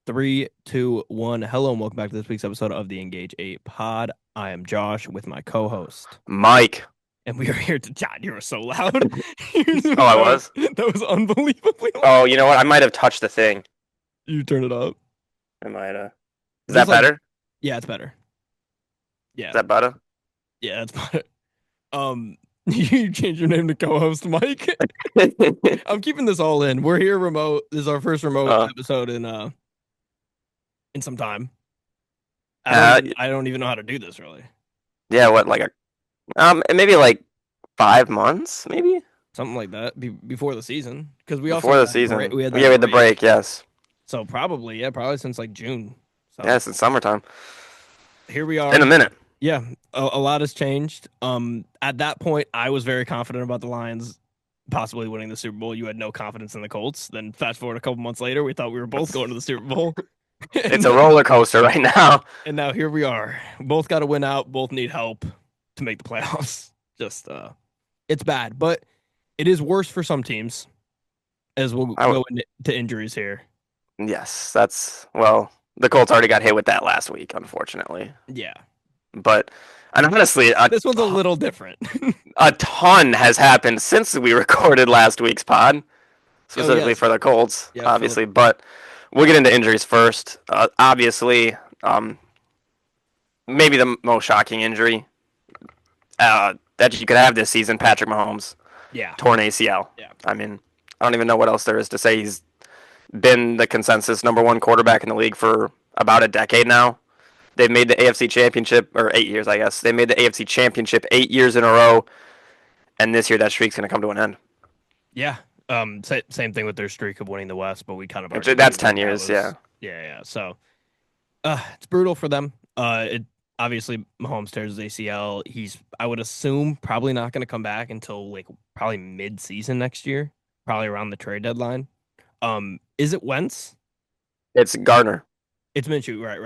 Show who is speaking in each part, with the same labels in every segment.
Speaker 1: Three, two, one. Hello and welcome back to this week's episode of the Engage 8 Pod. I am Josh with my co-host.
Speaker 2: Mike.
Speaker 1: And we are here to John, you were so loud.
Speaker 2: Oh, I was?
Speaker 1: That was unbelievably loud.
Speaker 2: Oh, you know what? I might have touched the thing.
Speaker 1: You turn it up.
Speaker 2: I might have. Is
Speaker 1: Just
Speaker 2: that better?
Speaker 1: Yeah, it's better. Yeah.
Speaker 2: Is that better?
Speaker 1: Yeah, it's better. You changed your name to co-host Mike. I'm keeping this all in. We're here remote. This is our first remote episode in some time. I don't even know how to do this really.
Speaker 2: Yeah, what, like maybe like 5 months, maybe?
Speaker 1: Something like that before the season. Because we
Speaker 2: Before
Speaker 1: also
Speaker 2: the season.
Speaker 1: we had
Speaker 2: the break, yes.
Speaker 1: So probably since like June. So
Speaker 2: yeah, since summertime.
Speaker 1: Here we are.
Speaker 2: In a minute.
Speaker 1: Yeah, a lot has changed. At that point, I was very confident about the Lions possibly winning the Super Bowl. You had no confidence in the Colts. Then fast forward a couple months later, we thought we were both going to the Super Bowl.
Speaker 2: It's a roller coaster right now.
Speaker 1: And now here we are. Both got to win out. Both need help to make the playoffs. Just it's bad, but it is worse for some teams. As we'll go into injuries here.
Speaker 2: Yes, the Colts already got hit with that last week, unfortunately.
Speaker 1: Yeah.
Speaker 2: But, and honestly,
Speaker 1: this one's a little different.
Speaker 2: A ton has happened since we recorded last week's pod, specifically for the Colts, obviously. But we'll get into injuries first. Obviously, maybe the most shocking injury that you could have this season, Patrick Mahomes.
Speaker 1: Yeah.
Speaker 2: Torn ACL.
Speaker 1: Yeah.
Speaker 2: I mean, I don't even know what else there is to say. He's been the consensus number one quarterback in the league for about a decade now. They've made the AFC Championship, or 8 years, I guess. They made the AFC Championship 8 years in a row, and this year that streak's going to come to an end.
Speaker 1: Yeah. Same thing with their streak of winning the West, but we kind of
Speaker 2: that's 10 years, yeah.
Speaker 1: Yeah. So, it's brutal for them. It obviously Mahomes tears his ACL. He's, I would assume, probably not going to come back until like probably mid-season next year, probably around the trade deadline. Is it Wentz?
Speaker 2: It's Gardner.
Speaker 1: It's Minshew, right.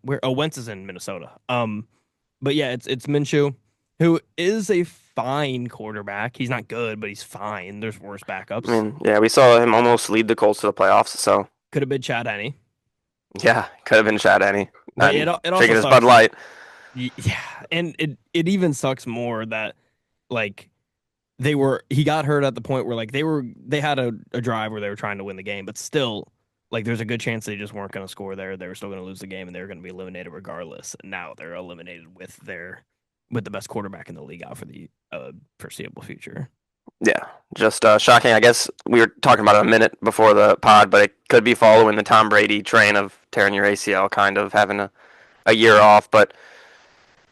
Speaker 1: Wentz is in Minnesota. But yeah, it's Minshew, who is a fine quarterback. He's not good, but he's fine. There's worse backups.
Speaker 2: I mean, yeah, we saw him almost lead the Colts to the playoffs, so
Speaker 1: could have been Chad Henne.
Speaker 2: Yeah, could have been Chad Henne.
Speaker 1: It also
Speaker 2: drinking his Bud Light.
Speaker 1: Yeah, and it even sucks more that like he got hurt at the point where like they had a drive where they were trying to win the game, but still. Like, there's a good chance they just weren't going to score there. They were still going to lose the game, and they were going to be eliminated regardless. And now they're eliminated with the best quarterback in the league out for the foreseeable future.
Speaker 2: Yeah, just shocking. I guess we were talking about it a minute before the pod, but it could be following the Tom Brady train of tearing your ACL, kind of having a year off. But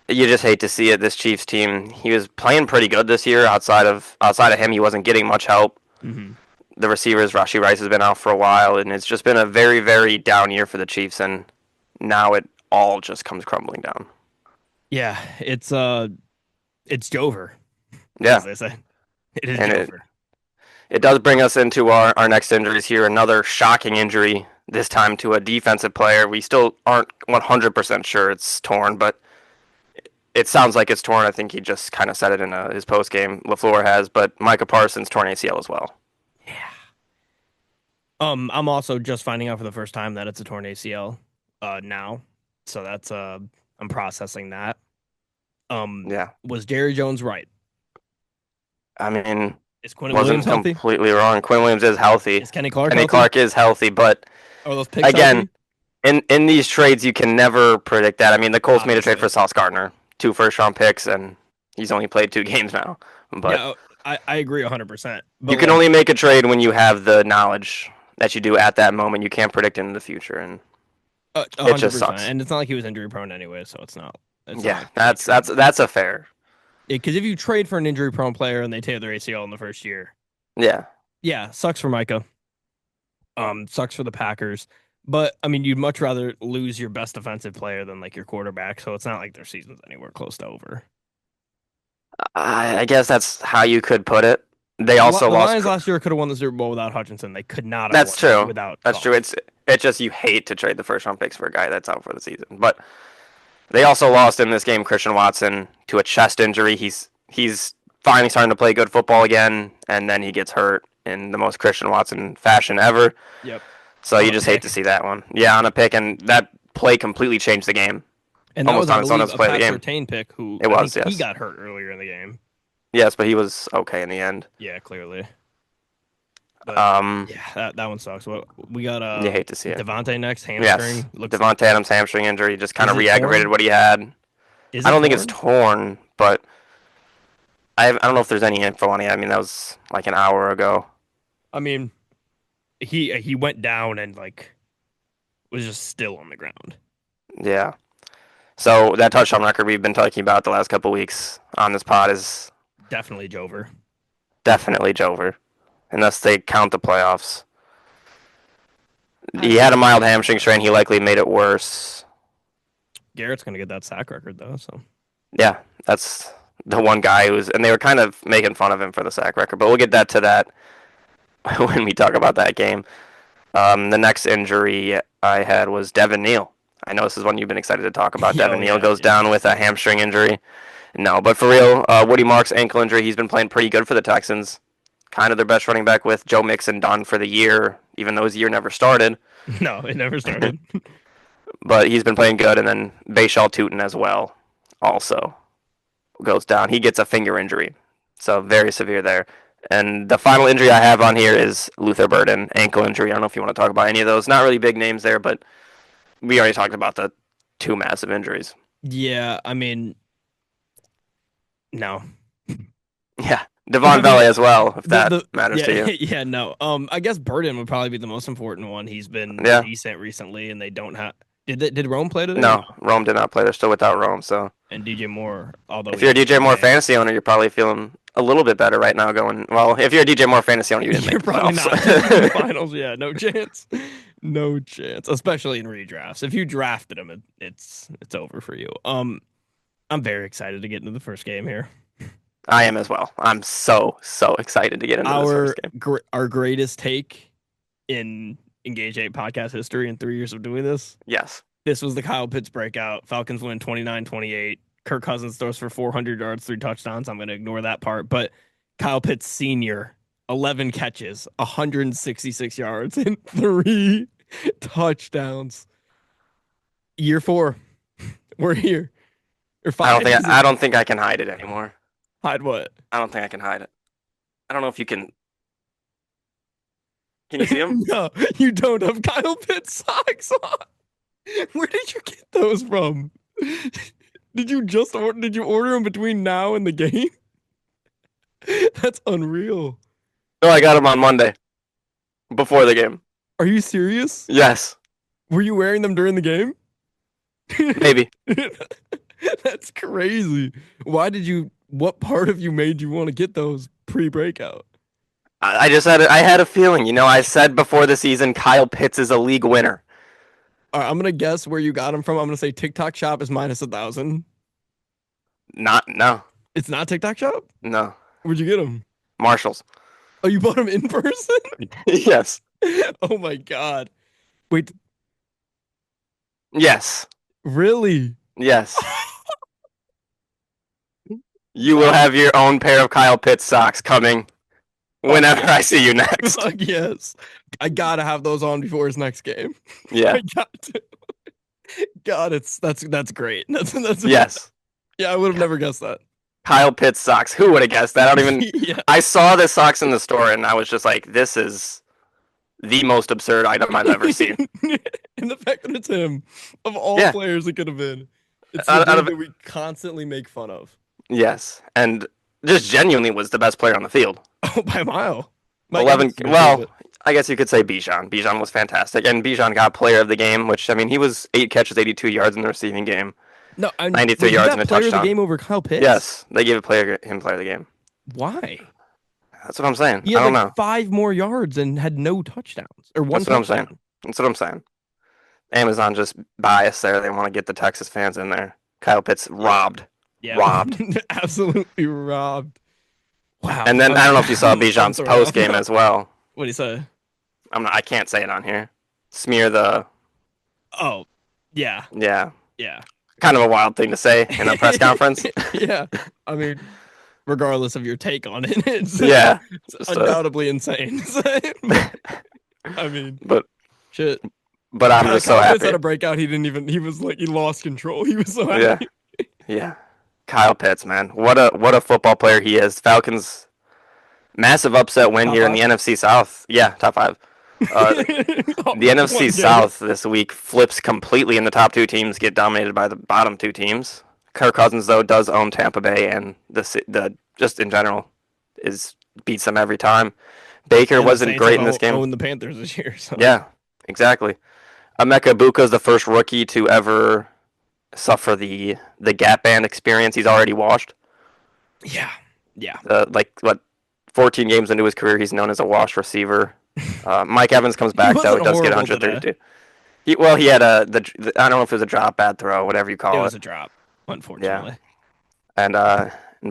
Speaker 2: you just hate to see it. This Chiefs team, he was playing pretty good this year. Outside of him, he wasn't getting much help.
Speaker 1: Mm-hmm.
Speaker 2: The receivers, Rashee Rice has been out for a while, and it's just been a very, very down year for the Chiefs, and now it all just comes crumbling down.
Speaker 1: Yeah, it's Jover.
Speaker 2: Yeah,
Speaker 1: as they say. It is Jover.
Speaker 2: It does bring us into our next injuries here. Another shocking injury, this time to a defensive player. We still aren't 100% sure it's torn, but it sounds like it's torn. I think he just kind of said it in his post game. LaFleur has, but Micah Parsons torn ACL as well.
Speaker 1: Yeah. I'm also just finding out for the first time that it's a torn ACL now. So that's I'm processing that.
Speaker 2: Yeah.
Speaker 1: Was Jerry Jones right?
Speaker 2: I mean,
Speaker 1: is Quinn Williams healthy?
Speaker 2: Completely wrong. Quinn Williams is healthy.
Speaker 1: Is Kenny Clark
Speaker 2: healthy?
Speaker 1: Clark
Speaker 2: is healthy, but
Speaker 1: those picks
Speaker 2: again, in these trades you can never predict that. I mean, the Colts made a trade for Sauce Gardner, 2 first-round picks, and he's only played 2 games now. But
Speaker 1: yeah, I agree 100%.
Speaker 2: You can only make a trade when you have the knowledge that you do at that moment. You can't predict into the future, and it just sucks.
Speaker 1: And it's not like he was injury prone anyway, so it's not.
Speaker 2: That's a fair.
Speaker 1: Because if you trade for an injury prone player and they tear their ACL in the first year,
Speaker 2: yeah,
Speaker 1: sucks for Micah. Sucks for the Packers. But I mean, you'd much rather lose your best defensive player than like your quarterback. So it's not like their season's anywhere close to over.
Speaker 2: I guess that's how you could put it. They also lost.
Speaker 1: The Lions last year could have won the Super Bowl without Hutchinson. They could not have.
Speaker 2: That's true.
Speaker 1: Without
Speaker 2: that's true. It's just you hate to trade the first round picks for a guy that's out for the season. But they also lost in this game Christian Watson to a chest injury. He's finally starting to play good football again, and then he gets hurt in the most Christian Watson fashion ever.
Speaker 1: Yep.
Speaker 2: So
Speaker 1: On
Speaker 2: you
Speaker 1: a
Speaker 2: just hate
Speaker 1: pick.
Speaker 2: to see that one. Yeah, on a pick, and that play completely changed the game.
Speaker 1: And that was,
Speaker 2: Almost
Speaker 1: I
Speaker 2: on its own
Speaker 1: believe,
Speaker 2: as
Speaker 1: a
Speaker 2: play of the
Speaker 1: Pat
Speaker 2: game.
Speaker 1: Surtain pick who
Speaker 2: It
Speaker 1: I
Speaker 2: was,
Speaker 1: think he
Speaker 2: yes.
Speaker 1: got hurt earlier in the game.
Speaker 2: Yes, but he was okay in the end.
Speaker 1: Yeah, clearly. But
Speaker 2: Um,
Speaker 1: yeah, that one sucks. What we got
Speaker 2: you hate to see it.
Speaker 1: Davante next,
Speaker 2: Yes,
Speaker 1: hamstring. Looks
Speaker 2: Davante Adams hamstring injury just kind
Speaker 1: is
Speaker 2: of
Speaker 1: it
Speaker 2: re-aggravated
Speaker 1: torn?
Speaker 2: what he had.
Speaker 1: Is
Speaker 2: I
Speaker 1: it
Speaker 2: don't think it's
Speaker 1: torn?
Speaker 2: torn, but I don't know if there's any info on it. I mean, that was like an hour ago.
Speaker 1: I mean, he went down and like was just still on the ground.
Speaker 2: Yeah. So that touchdown record we've been talking about the last couple weeks on this pod is
Speaker 1: Definitely Jover.
Speaker 2: definitely Jover, unless they count the playoffs. He had a mild hamstring strain. He likely made it worse.
Speaker 1: Garrett's gonna get that sack record though. So
Speaker 2: Yeah, that's the one guy who's, and they were kind of making fun of him for the sack record, but we'll get that to that when we talk about that game. The next injury I had was Devin Neal. I know this is one you've been excited to talk about. Devin Neal goes down with a hamstring injury. No, but for real, Woody Marks ankle injury. He's been playing pretty good for the Texans. Kind of their best running back with Joe Mixon done for the year, even though his year never started.
Speaker 1: No, it never started.
Speaker 2: But he's been playing good, and then Bayshaw Tootin as well also goes down. He gets a finger injury, so very severe there. And the final injury I have on here is Luther Burden, ankle injury. I don't know if you want to talk about any of those. Not really big names there, but we already talked about the two massive injuries.
Speaker 1: Yeah, I mean, no.
Speaker 2: Yeah, Devon Valley as well, if that matters
Speaker 1: yeah,
Speaker 2: to you.
Speaker 1: Yeah, no. I guess Burden would probably be the most important one. He's been decent recently, and they don't have. Did Rome play today?
Speaker 2: No, Rome did not play. They're still without Rome. So
Speaker 1: and DJ Moore, although
Speaker 2: if you're a DJ Moore fantasy owner, you're probably feeling a little bit better right now. Going well, if you're a DJ Moore fantasy owner, you didn't
Speaker 1: you're
Speaker 2: make the
Speaker 1: probably
Speaker 2: playoffs.
Speaker 1: not in the finals. Yeah, no chance, no chance. Especially in redrafts. If you drafted him, it's over for you. I'm very excited to get into the first game here.
Speaker 2: I am as well. I'm so excited to get into this first game.
Speaker 1: Our greatest take in Engage 8 podcast history in 3 years of doing this.
Speaker 2: Yes.
Speaker 1: This was the Kyle Pitts breakout. Falcons win 29-28. Kirk Cousins throws for 400 yards, 3 touchdowns. I'm going to ignore that part. But Kyle Pitts Sr., 11 catches, 166 yards, and 3 touchdowns. Year 4. We're here. Or 5.
Speaker 2: I don't think I can hide it anymore.
Speaker 1: Hide what?
Speaker 2: I don't think I can hide it. I don't know if you can. Can you see him?
Speaker 1: No, you don't have Kyle Pitts socks on. Where did you get those from? Did you order them between now and the game? That's unreal.
Speaker 2: No, I got them on Monday. Before the game.
Speaker 1: Are you serious?
Speaker 2: Yes.
Speaker 1: Were you wearing them during the game?
Speaker 2: Maybe.
Speaker 1: That's crazy. What part of you made you want to get those pre-breakout?
Speaker 2: I had a feeling. I said before the season, Kyle Pitts is a league winner.
Speaker 1: All right, I'm gonna guess where you got them from. I'm gonna say TikTok Shop is minus 1,000.
Speaker 2: No.
Speaker 1: It's not TikTok Shop?
Speaker 2: No.
Speaker 1: Where'd you get them?
Speaker 2: Marshalls.
Speaker 1: Oh, you bought them in person?
Speaker 2: Yes.
Speaker 1: Oh my God. Wait.
Speaker 2: Yes.
Speaker 1: Really?
Speaker 2: Yes. You will have your own pair of Kyle Pitts socks coming whenever I see you next.
Speaker 1: Fuck yes. I gotta have those on before his next game.
Speaker 2: Yeah.
Speaker 1: I got to. God, that's great. That's
Speaker 2: yes.
Speaker 1: Yeah, I would have never guessed that.
Speaker 2: Kyle Pitts socks. Who would have guessed that? I don't even.
Speaker 1: Yeah.
Speaker 2: I saw the socks in the store and I was just like, this is the most absurd item I've ever seen.
Speaker 1: And the fact that it's him, of all players it could have been. It's the dude that we constantly make fun of.
Speaker 2: Yes, and just genuinely was the best player on the field.
Speaker 1: Oh, by a mile.
Speaker 2: 11. Well, I guess you could say Bijan. Bijan was fantastic, and Bijan got player of the game, which, I mean, he was 8 catches, 82 yards in the receiving game.
Speaker 1: No,
Speaker 2: 93 yards in a touchdown.
Speaker 1: Player of the game over Kyle Pitts?
Speaker 2: Yes, they gave him player of the game.
Speaker 1: Why?
Speaker 2: That's what I'm saying.
Speaker 1: He had
Speaker 2: I don't know.
Speaker 1: 5 more yards and had no touchdowns. Or one
Speaker 2: That's what I'm saying. That's what I'm saying. Amazon just biased there. They want to get the Texas fans in there. Kyle Pitts robbed.
Speaker 1: Yeah.
Speaker 2: Robbed.
Speaker 1: Absolutely robbed. Wow.
Speaker 2: And then I don't know if you saw Bijan's post game as well.
Speaker 1: What did he say?
Speaker 2: I can't say it on here. Smear the.
Speaker 1: Oh, yeah.
Speaker 2: Yeah.
Speaker 1: Yeah.
Speaker 2: Kind of a wild thing to say in a press conference.
Speaker 1: Yeah. I mean, regardless of your take on it, it's
Speaker 2: it's
Speaker 1: undoubtedly insane. I mean,
Speaker 2: but
Speaker 1: Shit.
Speaker 2: But I'm just so
Speaker 1: Kyle Pitts
Speaker 2: happy.
Speaker 1: had a breakout. He was like, he lost control. He was so
Speaker 2: Yeah,
Speaker 1: happy.
Speaker 2: yeah. Kyle Pitts, man, what a football player he is. Falcons massive upset win
Speaker 1: Top
Speaker 2: here in the
Speaker 1: five.
Speaker 2: NFC South. Yeah, top five. Uh,
Speaker 1: Oh,
Speaker 2: the NFC
Speaker 1: one game.
Speaker 2: South this week flips completely, and the top two teams get dominated by the bottom two teams. Kirk Cousins though does own Tampa Bay, and the just in general is beats them every time. Baker
Speaker 1: And the
Speaker 2: wasn't
Speaker 1: Saints have
Speaker 2: great in this game.
Speaker 1: owned the Panthers this year. So
Speaker 2: Yeah, exactly. Emeka Buka is the first rookie to ever suffer the gap band experience. He's already washed.
Speaker 1: yeah, yeah.
Speaker 2: Like what, 14 games into his career, he's known as a washed receiver. Mike Evans comes
Speaker 1: He
Speaker 2: back though.
Speaker 1: wasn't
Speaker 2: He does get
Speaker 1: horrible today.
Speaker 2: 132. He had the I don't know if it was a drop, bad throw, whatever you
Speaker 1: It
Speaker 2: call
Speaker 1: was
Speaker 2: it.
Speaker 1: a drop,
Speaker 2: Yeah,
Speaker 1: unfortunately.
Speaker 2: and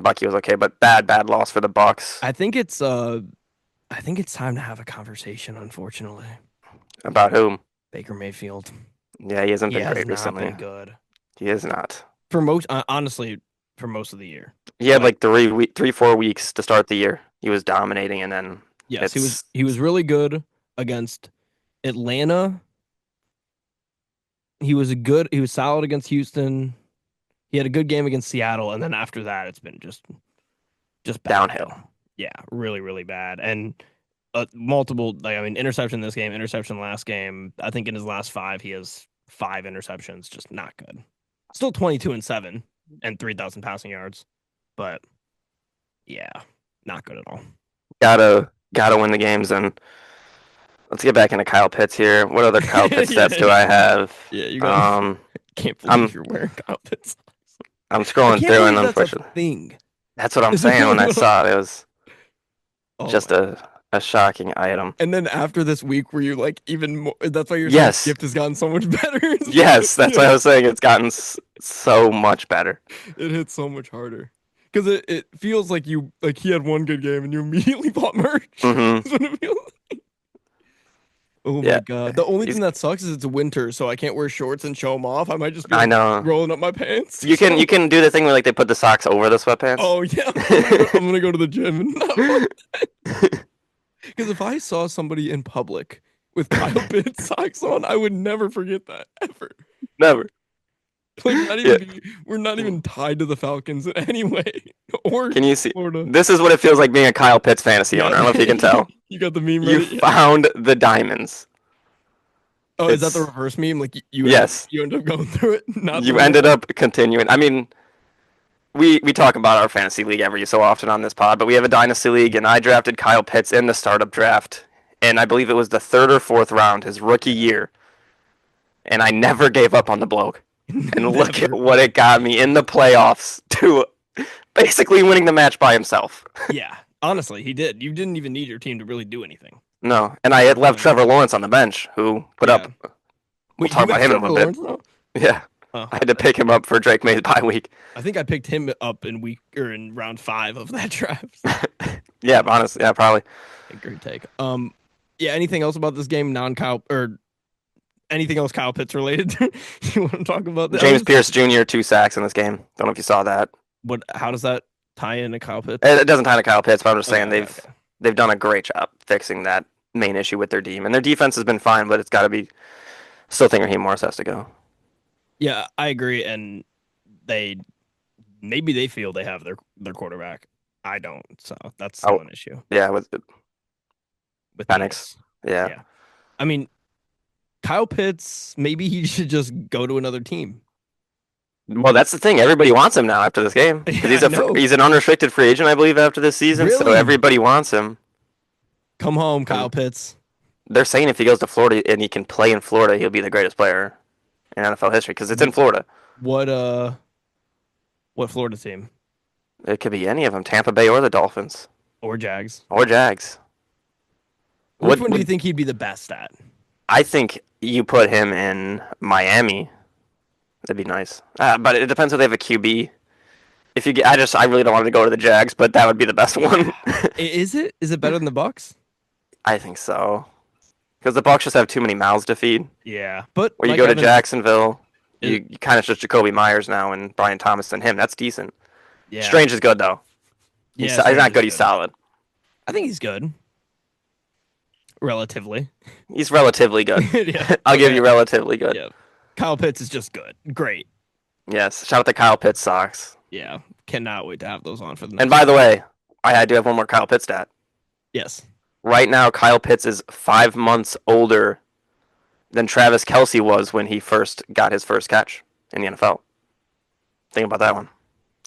Speaker 2: Bucky was okay, but bad loss for the Bucs.
Speaker 1: I think it's time to have a conversation, unfortunately.
Speaker 2: About whom?
Speaker 1: Baker Mayfield.
Speaker 2: Yeah, he hasn't
Speaker 1: He
Speaker 2: been
Speaker 1: has
Speaker 2: great
Speaker 1: not
Speaker 2: recently.
Speaker 1: been good.
Speaker 2: He is not.
Speaker 1: For most honestly, for most of the year.
Speaker 2: He had like 4 weeks to start the year. He was dominating, and then
Speaker 1: Yes, he was really good against Atlanta. He was solid against Houston. He had a good game against Seattle, and then after that it's been just bad.
Speaker 2: Downhill.
Speaker 1: Yeah, really, really bad. And multiple, like, I mean, interception this game, interception last game. I think in his last 5, he has 5 interceptions. Just not good. Still 22-7 and 3,000 passing yards, but yeah, not good at all.
Speaker 2: Gotta win the games, and let's get back into Kyle Pitts here. What other Kyle Pitts stats do I have?
Speaker 1: Yeah, you got. Can't believe you're wearing Kyle Pitts.
Speaker 2: I'm scrolling through, and
Speaker 1: that's
Speaker 2: unfortunately,
Speaker 1: a thing.
Speaker 2: that's what I'm saying. When I saw it, it was just a shocking item.
Speaker 1: And then after this week, were you like even more? That's why your gift has gotten so much better.
Speaker 2: Yes, that's why I was saying it's gotten so much better.
Speaker 1: It hits so much harder because it feels like he had one good game and you immediately bought merch.
Speaker 2: Mm-hmm.
Speaker 1: That's what it feels like. Oh my god! The only thing that sucks is it's winter, so I can't wear shorts and show them off. I might just be rolling up my pants.
Speaker 2: You can do the thing where like they put the socks over the sweatpants.
Speaker 1: Oh yeah, I'm gonna go to the gym and not because if I saw somebody in public with Kyle Pitts socks on, I would never forget that ever.
Speaker 2: Never.
Speaker 1: Like we're not even tied to the Falcons in any way. Or
Speaker 2: can you see?
Speaker 1: Florida.
Speaker 2: This is what it feels like being a Kyle Pitts fantasy owner. I don't know if you can tell.
Speaker 1: You got the meme
Speaker 2: You
Speaker 1: ready?
Speaker 2: found the diamonds.
Speaker 1: Oh, is that the reverse meme? Like you end up going through it?
Speaker 2: You ended up continuing. I mean, we talk about our fantasy league every so often on this pod, but we have a dynasty league, and I drafted Kyle Pitts in the startup draft, and I believe it was the 3rd or 4th round, his rookie year, and I never gave up on the bloke. And look at what it got me in the playoffs to basically winning the match by himself.
Speaker 1: Yeah, honestly, he did. You didn't even need your team to really do anything.
Speaker 2: No, and I had left Trevor Lawrence on the bench, who put up. We'll talk about him in a little bit. Yeah, I had to pick him up for Drake May's bye week.
Speaker 1: I think I picked him up in round 5 of that draft.
Speaker 2: Yeah, honestly, yeah, probably.
Speaker 1: Great take. Yeah. Anything else about this game? Non-Kyle or anything else Kyle Pitts related? You want to talk about that?
Speaker 2: James Pierce Jr. 2 sacks in this game. Don't know if you saw that.
Speaker 1: How does that tie into Kyle Pitts?
Speaker 2: It doesn't tie into Kyle Pitts, but I'm just saying they've done a great job fixing that main issue with their team, and their defense has been fine, but it's got to be. Still think Raheem Morris has to go.
Speaker 1: Yeah, I agree, and maybe they feel they have their quarterback. I don't, so that's still an issue.
Speaker 2: Yeah, with
Speaker 1: Penix.
Speaker 2: Yeah.
Speaker 1: I mean, Kyle Pitts, maybe he should just go to another team.
Speaker 2: Well, that's the thing. Everybody wants him now after this game.
Speaker 1: Yeah,
Speaker 2: he's an unrestricted free agent, I believe, after this season. Really? So everybody wants him.
Speaker 1: Come home, Kyle Pitts.
Speaker 2: They're saying if he goes to Florida and he can play in Florida, he'll be the greatest player in NFL history because it's in Florida.
Speaker 1: What Florida team?
Speaker 2: It could be any of them, Tampa Bay or the Dolphins.
Speaker 1: Or Jags.
Speaker 2: Which
Speaker 1: one do you think he'd be the best at?
Speaker 2: I think you put him in Miami. That'd be nice. But it depends if they have a QB. If you get, I really don't want to go to the Jags, but that would be the best one.
Speaker 1: Is it? Is it better than the Bucs?
Speaker 2: I think so. Because the Bucs just have too many mouths to feed.
Speaker 1: Yeah, but
Speaker 2: where you go to Jacksonville, you kind of just Jacoby Myers now and Brian Thomas and him. That's decent. Yeah. Strange is good though. Yeah, he's not good. He's solid.
Speaker 1: I think he's good. relatively.
Speaker 2: He's relatively good.
Speaker 1: Yeah.
Speaker 2: I'll give
Speaker 1: Okay.
Speaker 2: you relatively good.
Speaker 1: Yeah. Kyle Pitts is just good. Great.
Speaker 2: Yes. Shout out to Kyle Pitts socks.
Speaker 1: Yeah. Cannot wait to have those on for the
Speaker 2: And
Speaker 1: next
Speaker 2: by the
Speaker 1: week.
Speaker 2: way, I do have one more Kyle Pitts stat.
Speaker 1: Yes.
Speaker 2: Right now, Kyle Pitts is 5 months older than Travis Kelce was when he first got his first catch in the NFL. Think about that one.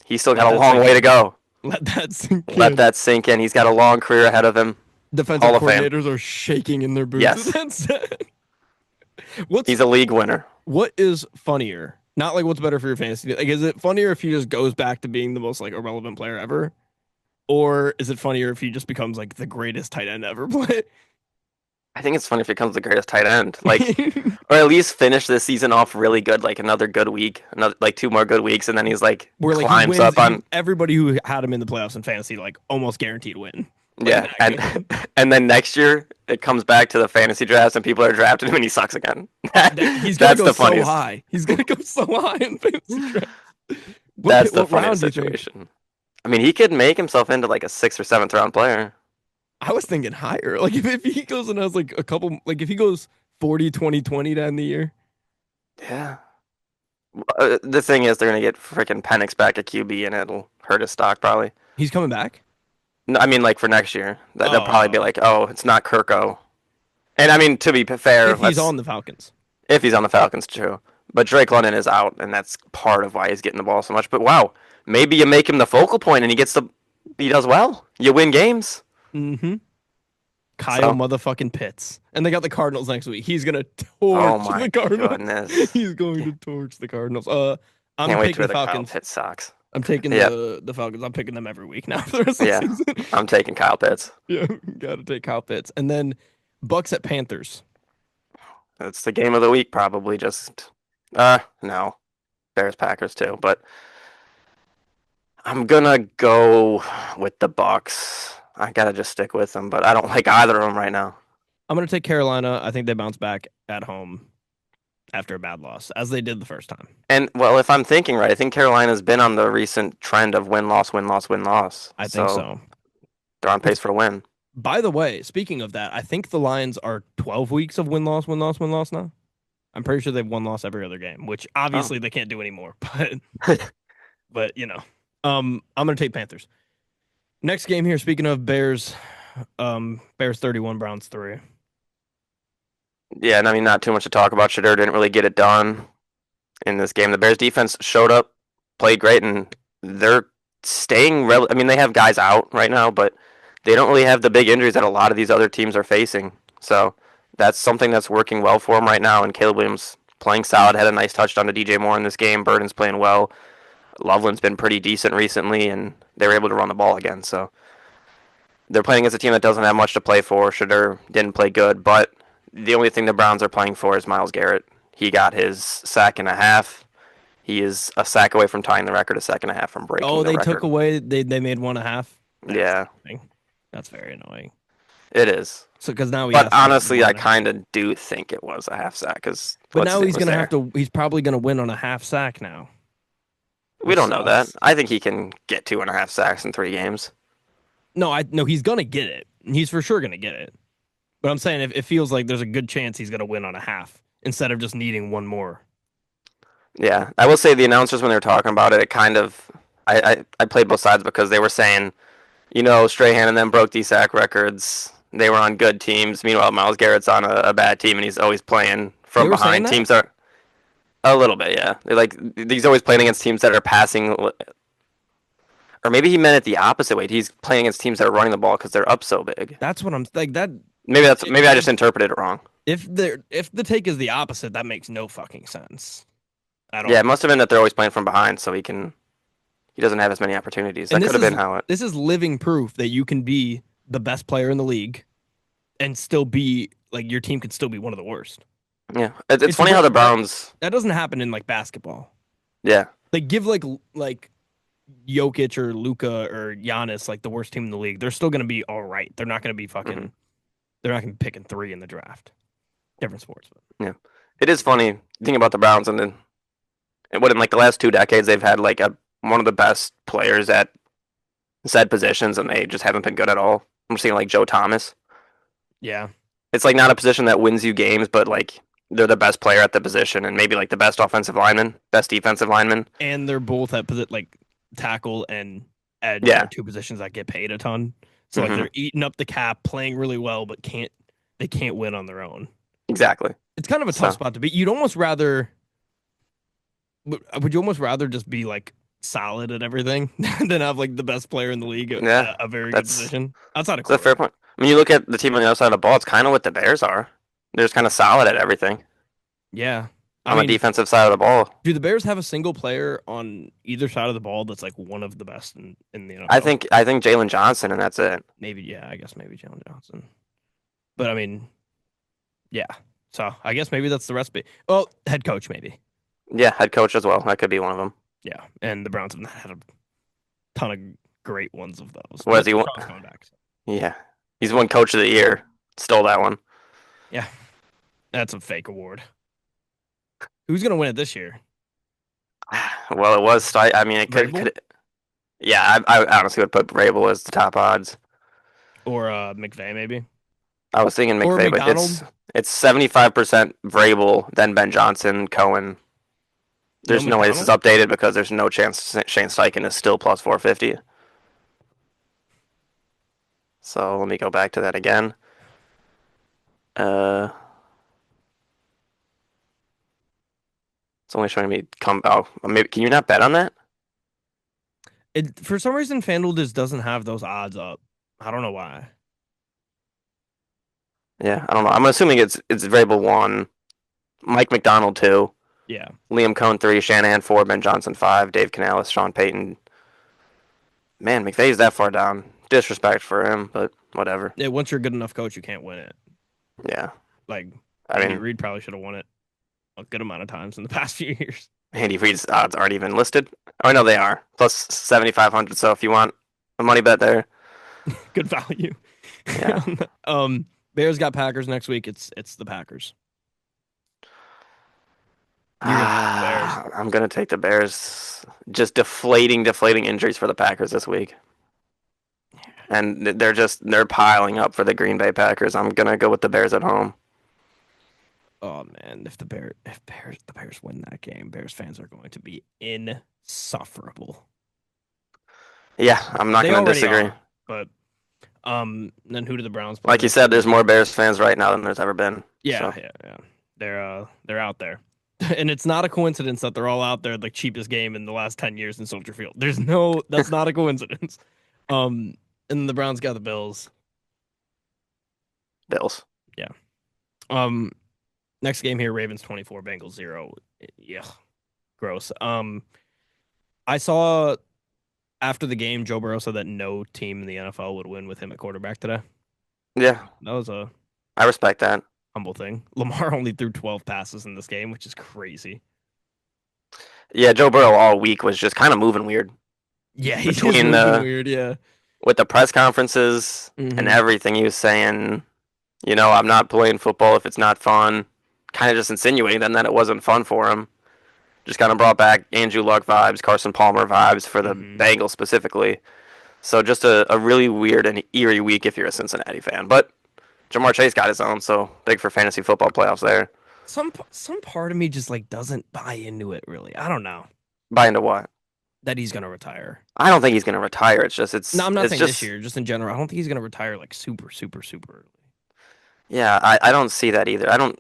Speaker 2: He's still
Speaker 1: Let
Speaker 2: got a
Speaker 1: that
Speaker 2: long
Speaker 1: sink
Speaker 2: way
Speaker 1: in.
Speaker 2: to go.
Speaker 1: Let that sink
Speaker 2: Let
Speaker 1: in.
Speaker 2: that sink in. He's got a long career ahead of him.
Speaker 1: Defensive
Speaker 2: Hall of Fame.
Speaker 1: coordinators are shaking in their boots.
Speaker 2: Yes.
Speaker 1: That's what's
Speaker 2: He's a league winner.
Speaker 1: what is funnier? Not like what's better for your fantasy. Like, is it funnier if he just goes back to being the most like irrelevant player ever, or is it funnier if he just becomes like the greatest tight end ever play?
Speaker 2: I think it's funny if he becomes the greatest tight end. Like, or at least finish this season off really good, like another good week, another like 2 more good weeks, and then he's like
Speaker 1: Where like he
Speaker 2: climbs
Speaker 1: wins,
Speaker 2: up on
Speaker 1: everybody who had him in the playoffs in fantasy like almost guaranteed win. Like,
Speaker 2: yeah, and then next year it comes back to the fantasy drafts and people are drafting him and he sucks again.
Speaker 1: He's gonna
Speaker 2: That's
Speaker 1: go
Speaker 2: the
Speaker 1: so
Speaker 2: funniest.
Speaker 1: high. He's gonna go so high in fantasy draft.
Speaker 2: That's the
Speaker 1: What round
Speaker 2: funniest
Speaker 1: do you think?
Speaker 2: situation. I mean, he could make himself into like a 6th or 7th round player.
Speaker 1: I was thinking higher. Like if he goes and has like a couple, like if he goes 40, 20, 20 to end the year.
Speaker 2: Yeah. The thing is, they're gonna get freaking Penix back at QB, and it'll hurt his stock probably.
Speaker 1: He's coming back.
Speaker 2: No, I mean, like for next year, they'll probably be
Speaker 1: Oh,
Speaker 2: like, "Oh, it's not Kirko." And I mean, to be fair,
Speaker 1: if he's on the Falcons.
Speaker 2: if he's on the Falcons too. But Drake London is out, and that's part of why he's getting the ball so much. But wow, maybe you make him the focal point, and he does well. You win games.
Speaker 1: Mm-hmm. Kyle
Speaker 2: So,
Speaker 1: motherfucking Pitts. And they got the Cardinals next week. He's gonna
Speaker 2: oh
Speaker 1: torch
Speaker 2: my
Speaker 1: the Cardinals.
Speaker 2: goodness,
Speaker 1: He's going to torch the Cardinals. I'm
Speaker 2: can't wait to
Speaker 1: taking
Speaker 2: wear
Speaker 1: the
Speaker 2: the Kyle
Speaker 1: Falcons.
Speaker 2: Pitts socks.
Speaker 1: I'm taking
Speaker 2: Yep.
Speaker 1: the Falcons. I'm picking them every week now for the rest of
Speaker 2: Yeah,
Speaker 1: the season.
Speaker 2: I'm taking Kyle Pitts.
Speaker 1: Yeah, gotta take Kyle Pitts. And then Bucks at Panthers.
Speaker 2: It's the game of the week, probably. Just no, Bears Packers too. But I'm gonna go with the Bucks. I gotta just stick with them, but I don't like either of them right now.
Speaker 1: I'm gonna take Carolina. I think they bounce back at home after a bad loss, as they did the first time.
Speaker 2: And well, if I'm thinking right, I think Carolina's been on the recent trend of win loss win loss win loss.
Speaker 1: I think so.
Speaker 2: They're on pace for a win.
Speaker 1: By the way, speaking of that, I think the Lions are 12 weeks of win loss win loss win loss now. I'm pretty sure they've won loss every other game, which obviously they can't do anymore. But you know, I'm gonna take Panthers. Next game here. Speaking of Bears, Bears 31, Browns 3.
Speaker 2: Yeah, and I mean, not too much to talk about. Shadur didn't really get it done in this game. The Bears defense showed up, played great, and they're staying. I mean, they have guys out right now, but they don't really have the big injuries that a lot of these other teams are facing. So that's something that's working well for them right now. And Caleb Williams playing solid, had a nice touchdown to DJ Moore in this game. Burden's playing well. Loveland's been pretty decent recently, and they were able to run the ball again. So they're playing against a team that doesn't have much to play for. Shadur didn't play good, but the only thing the Browns are playing for is Myles Garrett. He got his sack and a half. He is a sack away from tying the record, a sack and a half from breaking
Speaker 1: Oh,
Speaker 2: the
Speaker 1: they
Speaker 2: record.
Speaker 1: took away. They made 1.5.
Speaker 2: Yeah,
Speaker 1: That's very annoying.
Speaker 2: it is.
Speaker 1: So because now
Speaker 2: But honestly, I kind of do think it was a half sack.
Speaker 1: But now he's gonna have to. He's probably gonna win on a half sack now.
Speaker 2: We don't know that.
Speaker 1: sucks.
Speaker 2: I think he can get 2.5 sacks in 3 games.
Speaker 1: No, he's gonna get it. He's for sure gonna get it. But I'm saying if it feels like there's a good chance he's gonna win on a half instead of just needing one more.
Speaker 2: Yeah, I will say the announcers when they were talking about it, it kind of I played both sides because they were saying, you know, Strahan and them broke these sack records. They were on good teams. Meanwhile, Myles Garrett's on a bad team, and he's always playing from
Speaker 1: They were saying
Speaker 2: behind.
Speaker 1: that?
Speaker 2: Teams are a little bit, yeah. They're like he's always playing against teams that are passing, or maybe he meant it the opposite way. He's playing against teams that are running the ball because they're up so big.
Speaker 1: That's what I'm like. That
Speaker 2: Maybe I just interpreted it wrong.
Speaker 1: if the take is the opposite, that makes no fucking sense at all.
Speaker 2: Yeah, it must have been that they're always playing from behind, so he doesn't have as many opportunities. That
Speaker 1: And
Speaker 2: could have been how it.
Speaker 1: This is living proof that you can be the best player in the league and still be like your team could still be one of the worst.
Speaker 2: Yeah, it's funny how the Browns.
Speaker 1: That doesn't happen in like basketball.
Speaker 2: Yeah,
Speaker 1: Like give like Jokic or Luka or Giannis like the worst team in the league. They're still gonna be all right. They're not gonna be fucking.
Speaker 2: Mm-hmm.
Speaker 1: They're not gonna be picking 3 in the draft. Different sports, but
Speaker 2: yeah. It is funny thinking about the Browns, and then what in like the last 2 decades they've had like one of the best players at said positions, and they just haven't been good at all. I'm seeing like Joe Thomas.
Speaker 1: yeah.
Speaker 2: It's like not a position that wins you games, but like they're the best player at the position and maybe like the best offensive lineman, best defensive lineman.
Speaker 1: And they're both at like tackle and edge are
Speaker 2: Yeah.
Speaker 1: two positions that get paid a ton. So like
Speaker 2: Hmm.
Speaker 1: they're eating up the cap, playing really well, but they can't win on their own.
Speaker 2: Exactly.
Speaker 1: It's kind of a tough
Speaker 2: So
Speaker 1: spot to be. Would you almost rather just be like solid at everything than have like the best player in the league at
Speaker 2: yeah,
Speaker 1: a very good
Speaker 2: that's
Speaker 1: position outside of
Speaker 2: that's a fair
Speaker 1: quarterback?
Speaker 2: point. I mean, you look at the team on the other side of the ball. It's kind of what the Bears are. They're just kind of solid at everything
Speaker 1: Yeah. I
Speaker 2: on the
Speaker 1: mean,
Speaker 2: defensive side of the ball.
Speaker 1: do the Bears have a single player on either side of the ball that's like one of the best in the
Speaker 2: I
Speaker 1: NFL?
Speaker 2: think I think Jalen Johnson, and that's it.
Speaker 1: Maybe, yeah, I guess maybe Jalen Johnson. But I mean, yeah. So I guess maybe that's the recipe. Well, head coach, maybe.
Speaker 2: Yeah, head coach as well. That could be one of them.
Speaker 1: Yeah. And the Browns have not had a ton of great ones of those.
Speaker 2: Was
Speaker 1: But
Speaker 2: he?
Speaker 1: Stroud's coming back. So.
Speaker 2: Yeah, he's won Coach of the Year. Stole that one.
Speaker 1: Yeah. That's a fake award. Who's going to win it this year?
Speaker 2: Well, it was. I mean, it could.
Speaker 1: Vrabel
Speaker 2: Could yeah, I honestly would put Vrabel as the top odds.
Speaker 1: or McVay, maybe?
Speaker 2: I was thinking
Speaker 1: Or
Speaker 2: McVay, but
Speaker 1: McDonald?
Speaker 2: it's 75% Vrabel, then Ben Johnson, Cohen.
Speaker 1: No
Speaker 2: There's no way this is
Speaker 1: McDonald?
Speaker 2: updated because there's no chance Shane Steichen is still plus 450. So let me go back to that again. Uh, it's only showing me come. Oh, maybe can you not bet on that?
Speaker 1: For some reason, FanDuel just doesn't have those odds up. I don't know why.
Speaker 2: Yeah, I don't know. I'm assuming it's Vrabel 1, Mike McDonald 2,
Speaker 1: Yeah.
Speaker 2: Liam Cohn 3, Shanahan 4, Ben Johnson 5, Dave Canales, Sean Payton. Man, McVay's that far down. Disrespect for him, but whatever.
Speaker 1: Yeah, once you're a good enough coach, you can't win it.
Speaker 2: Yeah,
Speaker 1: Like
Speaker 2: I
Speaker 1: Andy
Speaker 2: mean,
Speaker 1: Reid probably should have won it a good amount of times in the past few years.
Speaker 2: Andy Reid's odds aren't even listed. Oh no, they are plus 7,500. So if you want a money bet there,
Speaker 1: Good value.
Speaker 2: yeah.
Speaker 1: Bears got Packers next week. It's the Packers. You're gonna take the Bears.
Speaker 2: I'm gonna take the Bears. Just deflating injuries for the Packers this week, and they're piling up for the Green Bay Packers. I'm gonna go with the Bears at home.
Speaker 1: Oh man, if the Bears win that game, Bears fans are going to be insufferable.
Speaker 2: Yeah, I'm not
Speaker 1: They
Speaker 2: gonna
Speaker 1: already
Speaker 2: disagree.
Speaker 1: are, but then who do the Browns play
Speaker 2: Like you
Speaker 1: next
Speaker 2: said,
Speaker 1: week?
Speaker 2: there's more Bears fans right now than there's ever been.
Speaker 1: Yeah,
Speaker 2: So
Speaker 1: yeah, yeah. They're out there. And it's not a coincidence that they're all out there the cheapest game in the last 10 years in Soldier Field. That's not a coincidence. And the Browns got the Bills.
Speaker 2: Bills.
Speaker 1: Yeah. Um Next game here, Ravens 24, Bengals 0. Yeah. Gross. I saw after the game Joe Burrow said that no team in the NFL would win with him at quarterback today.
Speaker 2: Yeah,
Speaker 1: That was a
Speaker 2: I respect that.
Speaker 1: humble thing. Lamar only threw 12 passes in this game, which is crazy.
Speaker 2: Yeah, Joe Burrow all week was just kind of moving weird
Speaker 1: Yeah, he's just
Speaker 2: between
Speaker 1: moving
Speaker 2: the
Speaker 1: weird. Yeah.
Speaker 2: with the press conferences and
Speaker 1: Hmm.
Speaker 2: everything he was saying. I'm not playing football if it's not fun. Kind of just insinuating then that it wasn't fun for him. Just kind of brought back Andrew Luck vibes, Carson Palmer vibes for the
Speaker 1: Hmm.
Speaker 2: Bengals specifically. So just a really weird and eerie week if you're a Cincinnati fan. But Jamar Chase got his own, so big for fantasy football playoffs there.
Speaker 1: Some part of me just like doesn't buy into it really. I don't know
Speaker 2: Buy into what?
Speaker 1: that he's gonna retire.
Speaker 2: I don't think he's going to retire.
Speaker 1: No, I'm not
Speaker 2: it's
Speaker 1: saying this
Speaker 2: just
Speaker 1: year, just in general. I don't think he's gonna retire like super early.
Speaker 2: yeah. I don't see that either. I don't.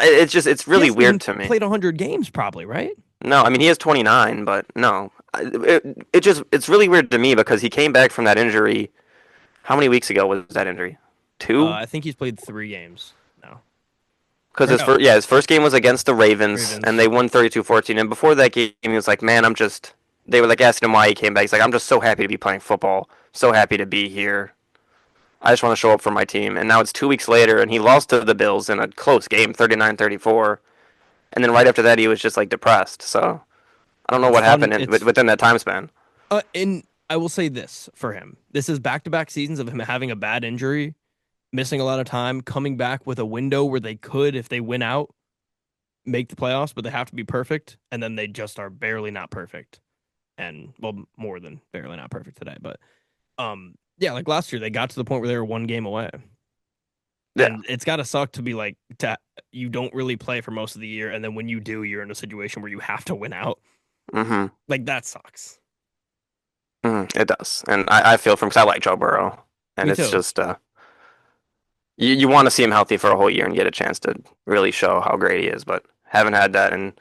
Speaker 2: It's
Speaker 1: He
Speaker 2: really
Speaker 1: hasn't even
Speaker 2: weird to me.
Speaker 1: played 100 games, probably, right?
Speaker 2: No, I mean he is 29, but no, it's really weird to me because he came back from that injury. How many weeks ago was that injury? 2?
Speaker 1: I think he's played 3 games now.
Speaker 2: Because
Speaker 1: Or no,
Speaker 2: his first game was against the Ravens, and
Speaker 1: Ravens.
Speaker 2: they won 32-14. And before that game, he was like, "Man, I'm just." They were like asking him why he came back. He's like, "I'm just so happy to be playing football. So happy to be here. I just want to show up for my team." And now it's 2 weeks later, and he lost to the Bills in a close game, 39-34. And then right after that, he was just like depressed. So I don't know
Speaker 1: It's
Speaker 2: what
Speaker 1: fun.
Speaker 2: happened within that time span.
Speaker 1: And I will say this for him: this is back-to-back seasons of him having a bad injury, missing a lot of time, coming back with a window where they could, if they win out, make the playoffs, but they have to be perfect, and then they just are barely not perfect, and well, more than barely not perfect today. But yeah, like last year, they got to the point where they were 1 game away.
Speaker 2: Yeah.
Speaker 1: And it's got to suck to be like, you don't really play for most of the year. And then when you do, you're in a situation where you have to win out.
Speaker 2: Mm-hmm.
Speaker 1: Like, that sucks.
Speaker 2: It does. And I feel from because I like Joe Burrow. And
Speaker 1: Me
Speaker 2: it's
Speaker 1: too.
Speaker 2: just you want to see him healthy for a whole year and get a chance to really show how great he is, but haven't had that, and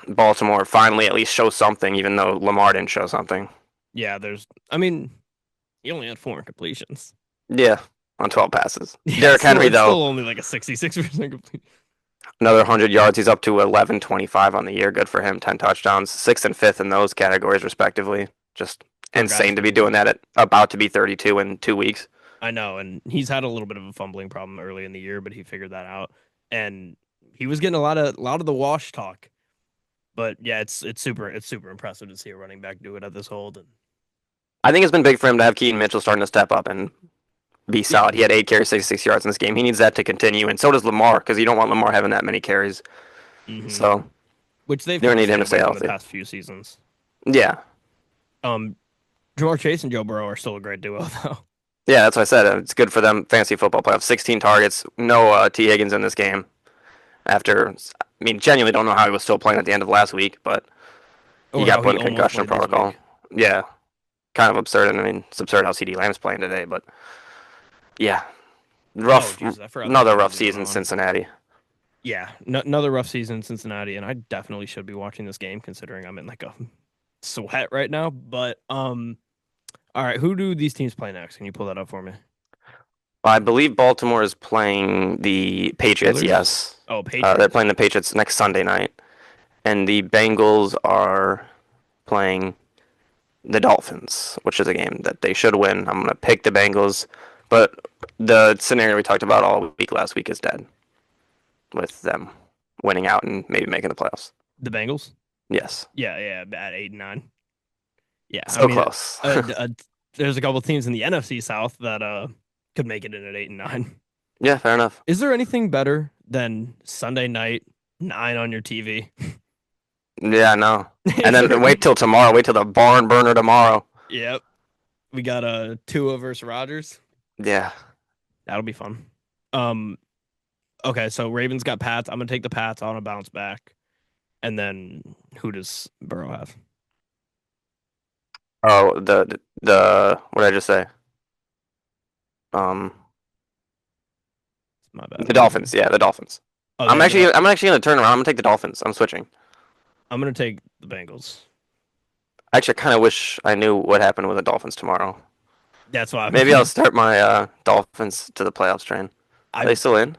Speaker 2: Baltimore finally at least show something, even though Lamar didn't show something.
Speaker 1: Yeah, I mean, he only had 4 completions.
Speaker 2: Yeah, on 12 passes.
Speaker 1: Yeah,
Speaker 2: Derrick Henry
Speaker 1: it's
Speaker 2: though,
Speaker 1: still only like a 66% complete.
Speaker 2: another 100 yards. He's up to 1125 on the year. Good for him. 10 touchdowns, sixth and fifth in those categories respectively. Just
Speaker 1: For a guy
Speaker 2: insane to be
Speaker 1: 32.
Speaker 2: doing that at about to be 32 in 2 weeks.
Speaker 1: I know, and he's had a little bit of a fumbling problem early in the year, but he figured that out. And he was getting a lot of the wash talk. But yeah, it's super impressive to see a running back do it at this hold. And
Speaker 2: I think it's been big for him to have Keaton Mitchell starting to step up and be
Speaker 1: yeah,
Speaker 2: solid. He had 8 carries, 66 yards in this game. He needs that to continue, and so does Lamar because you don't want Lamar having that many carries.
Speaker 1: hmm
Speaker 2: So
Speaker 1: which they've
Speaker 2: they're
Speaker 1: kind
Speaker 2: gonna
Speaker 1: of
Speaker 2: need him
Speaker 1: stayed
Speaker 2: to stay
Speaker 1: away from the
Speaker 2: healthy.
Speaker 1: past few seasons.
Speaker 2: Yeah,
Speaker 1: Um, Jamar Chase and Joe Burrow are still a great duo, though.
Speaker 2: yeah, that's what I said. It's good for them. Fantasy football playoffs. 16 targets. No T Higgins in this game. After, I mean, genuinely don't know how he was still playing at the end of last week, but he
Speaker 1: Or
Speaker 2: got
Speaker 1: how
Speaker 2: put
Speaker 1: he
Speaker 2: in
Speaker 1: almost
Speaker 2: concussion
Speaker 1: played this
Speaker 2: protocol.
Speaker 1: week.
Speaker 2: Yeah, kind of absurd. And I mean, it's absurd how CD Lamb's playing today, but yeah,
Speaker 1: Oh,
Speaker 2: rough.
Speaker 1: Jesus, I forgot that
Speaker 2: Another
Speaker 1: game
Speaker 2: rough
Speaker 1: was going
Speaker 2: season,
Speaker 1: on.
Speaker 2: Cincinnati.
Speaker 1: Yeah, another rough season in Cincinnati, and I definitely should be watching this game considering I'm in like a sweat right now. But all right, who do these teams play next? Can you pull that up for me?
Speaker 2: I believe Baltimore is playing the Patriots.
Speaker 1: Steelers?
Speaker 2: Yes,
Speaker 1: Oh,
Speaker 2: they're
Speaker 1: Patriots.
Speaker 2: playing the Patriots next Sunday night, and the Bengals are playing the Dolphins, which is a game that they should win. I'm gonna pick the Bengals, but the scenario we talked about all week last week is dead with them winning out and maybe making the playoffs.
Speaker 1: The Bengals?
Speaker 2: Yes,
Speaker 1: Yeah, yeah, at 8 and 9. Yeah, I
Speaker 2: so
Speaker 1: mean,
Speaker 2: close.
Speaker 1: there's a couple teams in the NFC South that could make it in at 8 and 9.
Speaker 2: Yeah, fair enough.
Speaker 1: Is there anything better than Sunday night 9 on your TV?
Speaker 2: Yeah, no. And
Speaker 1: Is
Speaker 2: then
Speaker 1: there?
Speaker 2: wait till tomorrow. Wait till the barn burner tomorrow.
Speaker 1: Yep, we got a Tua versus Rodgers.
Speaker 2: Yeah.
Speaker 1: That'll be fun. Um, okay, so Ravens got Pats. I'm gonna take the Pats on a bounce back, and then who does Burrow have?
Speaker 2: Oh, the what did I just say? Um,
Speaker 1: My bad.
Speaker 2: the Dolphins. Yeah, the Dolphins.
Speaker 1: Oh,
Speaker 2: I'm
Speaker 1: they have the
Speaker 2: actually
Speaker 1: Dolphins.
Speaker 2: I'm actually gonna turn around. I'm gonna take the Dolphins. I'm switching.
Speaker 1: I'm gonna take the Bengals.
Speaker 2: Actually, I kind of wish I knew what happened with the Dolphins tomorrow.
Speaker 1: That's why
Speaker 2: Maybe I'll start my Dolphins to the playoffs train. Are
Speaker 1: I
Speaker 2: they still in?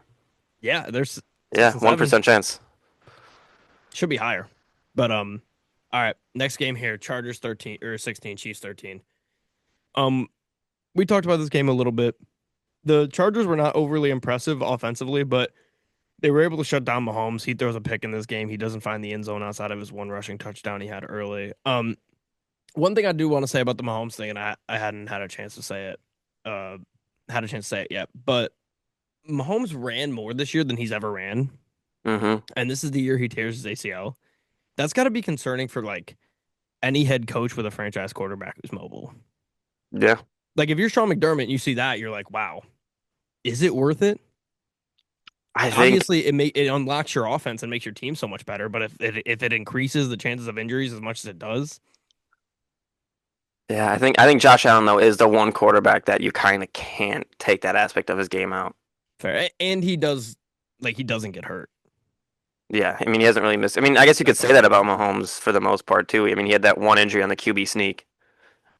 Speaker 1: yeah. There's
Speaker 2: Yeah,
Speaker 1: 6 and 7.
Speaker 2: 1% chance.
Speaker 1: Should be higher, but all right. Next game here: Chargers 13 or 16, Chiefs 13. Um, we talked about this game a little bit. The Chargers were not overly impressive offensively, but they were able to shut down Mahomes. He throws a pick in this game. He doesn't find the end zone outside of his one rushing touchdown he had early. One thing I do want to say about the Mahomes thing, and I hadn't had a chance to say it, had a chance to say it yet, but Mahomes ran more this year than he's ever ran,
Speaker 2: Mm-hmm.
Speaker 1: and this is the year he tears his ACL. That's got to be concerning for like any head coach with a franchise quarterback who's mobile.
Speaker 2: Yeah.
Speaker 1: Like if you're Sean McDermott and you see that, you're like, wow, is it worth it?
Speaker 2: I think
Speaker 1: Obviously, it unlocks your offense and makes your team so much better. But if it increases the chances of injuries as much as it does,
Speaker 2: yeah, I think Josh Allen though is the one quarterback that you kind of can't take that aspect of his game out.
Speaker 1: fair. And he does like he doesn't get hurt.
Speaker 2: Yeah, I mean he hasn't really missed. I mean, I guess you could
Speaker 1: That's
Speaker 2: say that
Speaker 1: also
Speaker 2: about Mahomes for the most part too. I mean, he had that one injury on the QB sneak,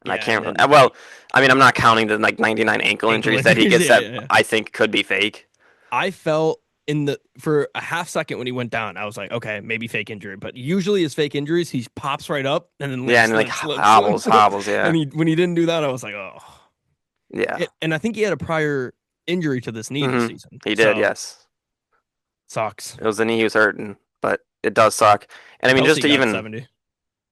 Speaker 2: and I
Speaker 1: yeah, and
Speaker 2: can't.
Speaker 1: then
Speaker 2: Well, I mean, I'm not counting the like 99 ankle
Speaker 1: ankle
Speaker 2: injuries that he
Speaker 1: injuries.
Speaker 2: gets
Speaker 1: Yeah,
Speaker 2: that
Speaker 1: yeah, yeah.
Speaker 2: I think could be fake.
Speaker 1: I felt in the for a half second when he went down, I was like, okay, maybe fake injury. But usually his fake injuries, he pops right up and then
Speaker 2: Yeah, and like hobbles, hobbles.
Speaker 1: And
Speaker 2: Yeah,
Speaker 1: when he didn't do that, I was like, oh.
Speaker 2: yeah.
Speaker 1: And I think he had a prior injury to this knee this
Speaker 2: hmm
Speaker 1: season.
Speaker 2: He did.
Speaker 1: So
Speaker 2: Yes,
Speaker 1: sucks.
Speaker 2: it was the knee he was hurting, but it does suck. And I mean, just
Speaker 1: Kelsey
Speaker 2: to
Speaker 1: got
Speaker 2: even
Speaker 1: 70.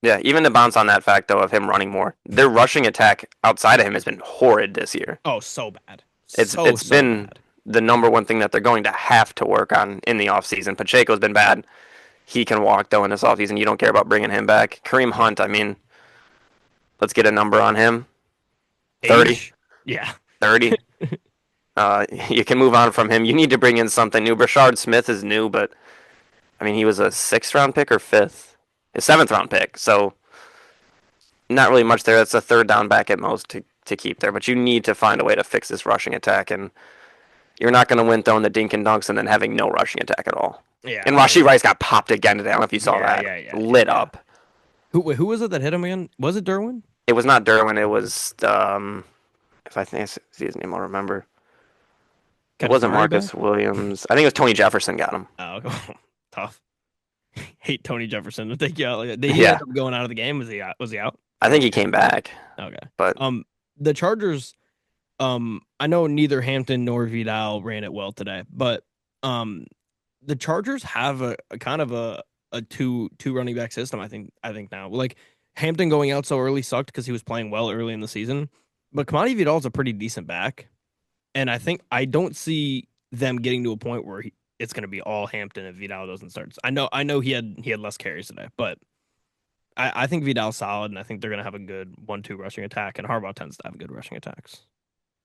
Speaker 2: yeah, even to bounce on that fact though of him running more, their rushing attack outside of him has been horrid this year.
Speaker 1: Oh, so bad.
Speaker 2: It's
Speaker 1: So
Speaker 2: been
Speaker 1: bad.
Speaker 2: the number one thing that they're going to have to work on in the offseason. Pacheco's been bad. He can walk though in this offseason. You don't care about bringing him back. Kareem
Speaker 1: Nope.
Speaker 2: Hunt, I mean, let's get a number on him. 30.
Speaker 1: Age? Yeah.
Speaker 2: 30. You can move on from him. You need to bring in something new. Brashard Smith is new, but I mean, he was a sixth round pick or fifth, a seventh round pick. So not really much there. That's a third down back at most to keep there. But you need to find a way to fix this rushing attack, and you're not going to win throwing the dink and dunks and then having no rushing attack at all.
Speaker 1: Yeah,
Speaker 2: And Rashee Rice got popped again today. I don't know if you saw
Speaker 1: yeah,
Speaker 2: that.
Speaker 1: yeah.
Speaker 2: Up.
Speaker 1: Who was it that hit him again? Was it Derwin?
Speaker 2: It was not Derwin. It was if I think I see his name, I'll remember. It
Speaker 1: Got his
Speaker 2: wasn't
Speaker 1: Murray
Speaker 2: Marcus
Speaker 1: back?
Speaker 2: Williams. I think it was Tony Jefferson got him.
Speaker 1: Oh, tough. Hate Tony Jefferson to take you out like that. Did he
Speaker 2: Yeah,
Speaker 1: end up going out of the game? Was he out? Was he out?
Speaker 2: I think he came back,
Speaker 1: Okay.
Speaker 2: but
Speaker 1: The Chargers. I know neither Hampton nor Vidal ran it well today, but the Chargers have a kind of a two running back system. I think now, like Hampton going out so early sucked because he was playing well early in the season, but Kamani Vidal's a pretty decent back, and I don't see them getting to a point where it's going to be all Hampton if Vidal doesn't start. I know he had less carries today, but I think Vidal's solid, and I think they're going to have a good 1-2 rushing attack, and Harbaugh tends to have good rushing attacks.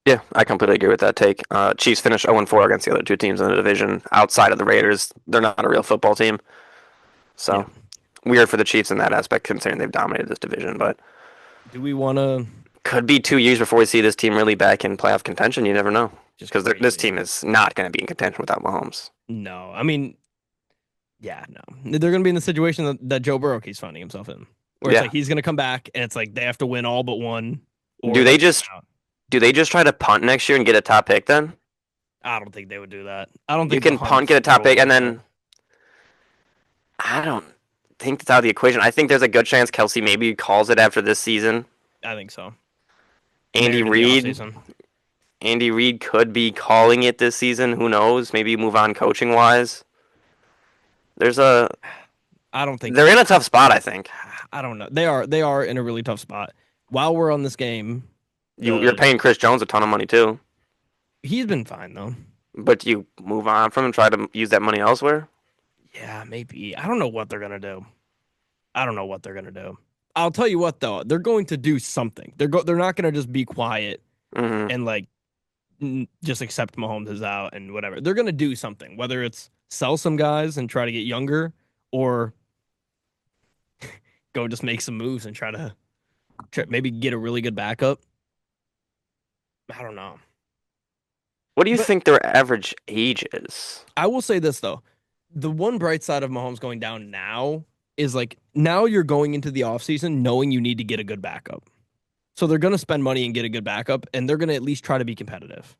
Speaker 2: yeah, I completely agree with that take. Chiefs finished 0-4 against the other two teams in the division. Outside of the Raiders, they're not a real football team. So
Speaker 1: Yeah.
Speaker 2: weird for the Chiefs in that aspect, considering they've dominated this division. But
Speaker 1: Do we want to
Speaker 2: could be 2 years before we see this team really back in playoff contention. You never know,
Speaker 1: just
Speaker 2: because this
Speaker 1: crazy?
Speaker 2: team is not going to be in contention without Mahomes.
Speaker 1: No, I mean, yeah, no. They're going to be in the situation that Joe Burrow keeps finding himself in, where it's
Speaker 2: Yeah.
Speaker 1: like he's going to come back, and it's like they have to win all but one. Or
Speaker 2: Do they
Speaker 1: they're
Speaker 2: just
Speaker 1: out.
Speaker 2: do they just try to punt next year and get a top pick then?
Speaker 1: I don't think they would do that. I don't
Speaker 2: You
Speaker 1: think
Speaker 2: can
Speaker 1: the Hunt's
Speaker 2: punt, get a top pick, and
Speaker 1: throwable.
Speaker 2: then I don't think that's out of the equation. I think there's a good chance Kelsey maybe calls it after this season.
Speaker 1: I think so.
Speaker 2: Andy
Speaker 1: Maybe in the
Speaker 2: Reid,
Speaker 1: offseason.
Speaker 2: Andy Reid could be calling it this season. Who knows? Maybe move on coaching wise.
Speaker 1: I don't think
Speaker 2: They're in a tough spot. I think
Speaker 1: I don't know. They are in a really tough spot. While we're on this game,
Speaker 2: you're paying Chris Jones a ton of money too,
Speaker 1: he's been fine though.
Speaker 2: but you move on from him, try to use that money elsewhere.
Speaker 1: Yeah, maybe. I don't know what they're gonna do. I'll tell you what though, they're going to do something. They're not gonna just be quiet
Speaker 2: Hmm.
Speaker 1: and like just accept Mahomes is out and whatever. They're gonna do something, whether it's sell some guys and try to get younger, or go just make some moves and try to maybe get a really good backup. I don't know.
Speaker 2: What do you
Speaker 1: But
Speaker 2: think their average age is?
Speaker 1: I will say this though. The one bright side of Mahomes going down now is like now you're going into the offseason knowing you need to get a good backup. So they're going to spend money and get a good backup, and they're going to at least try to be competitive.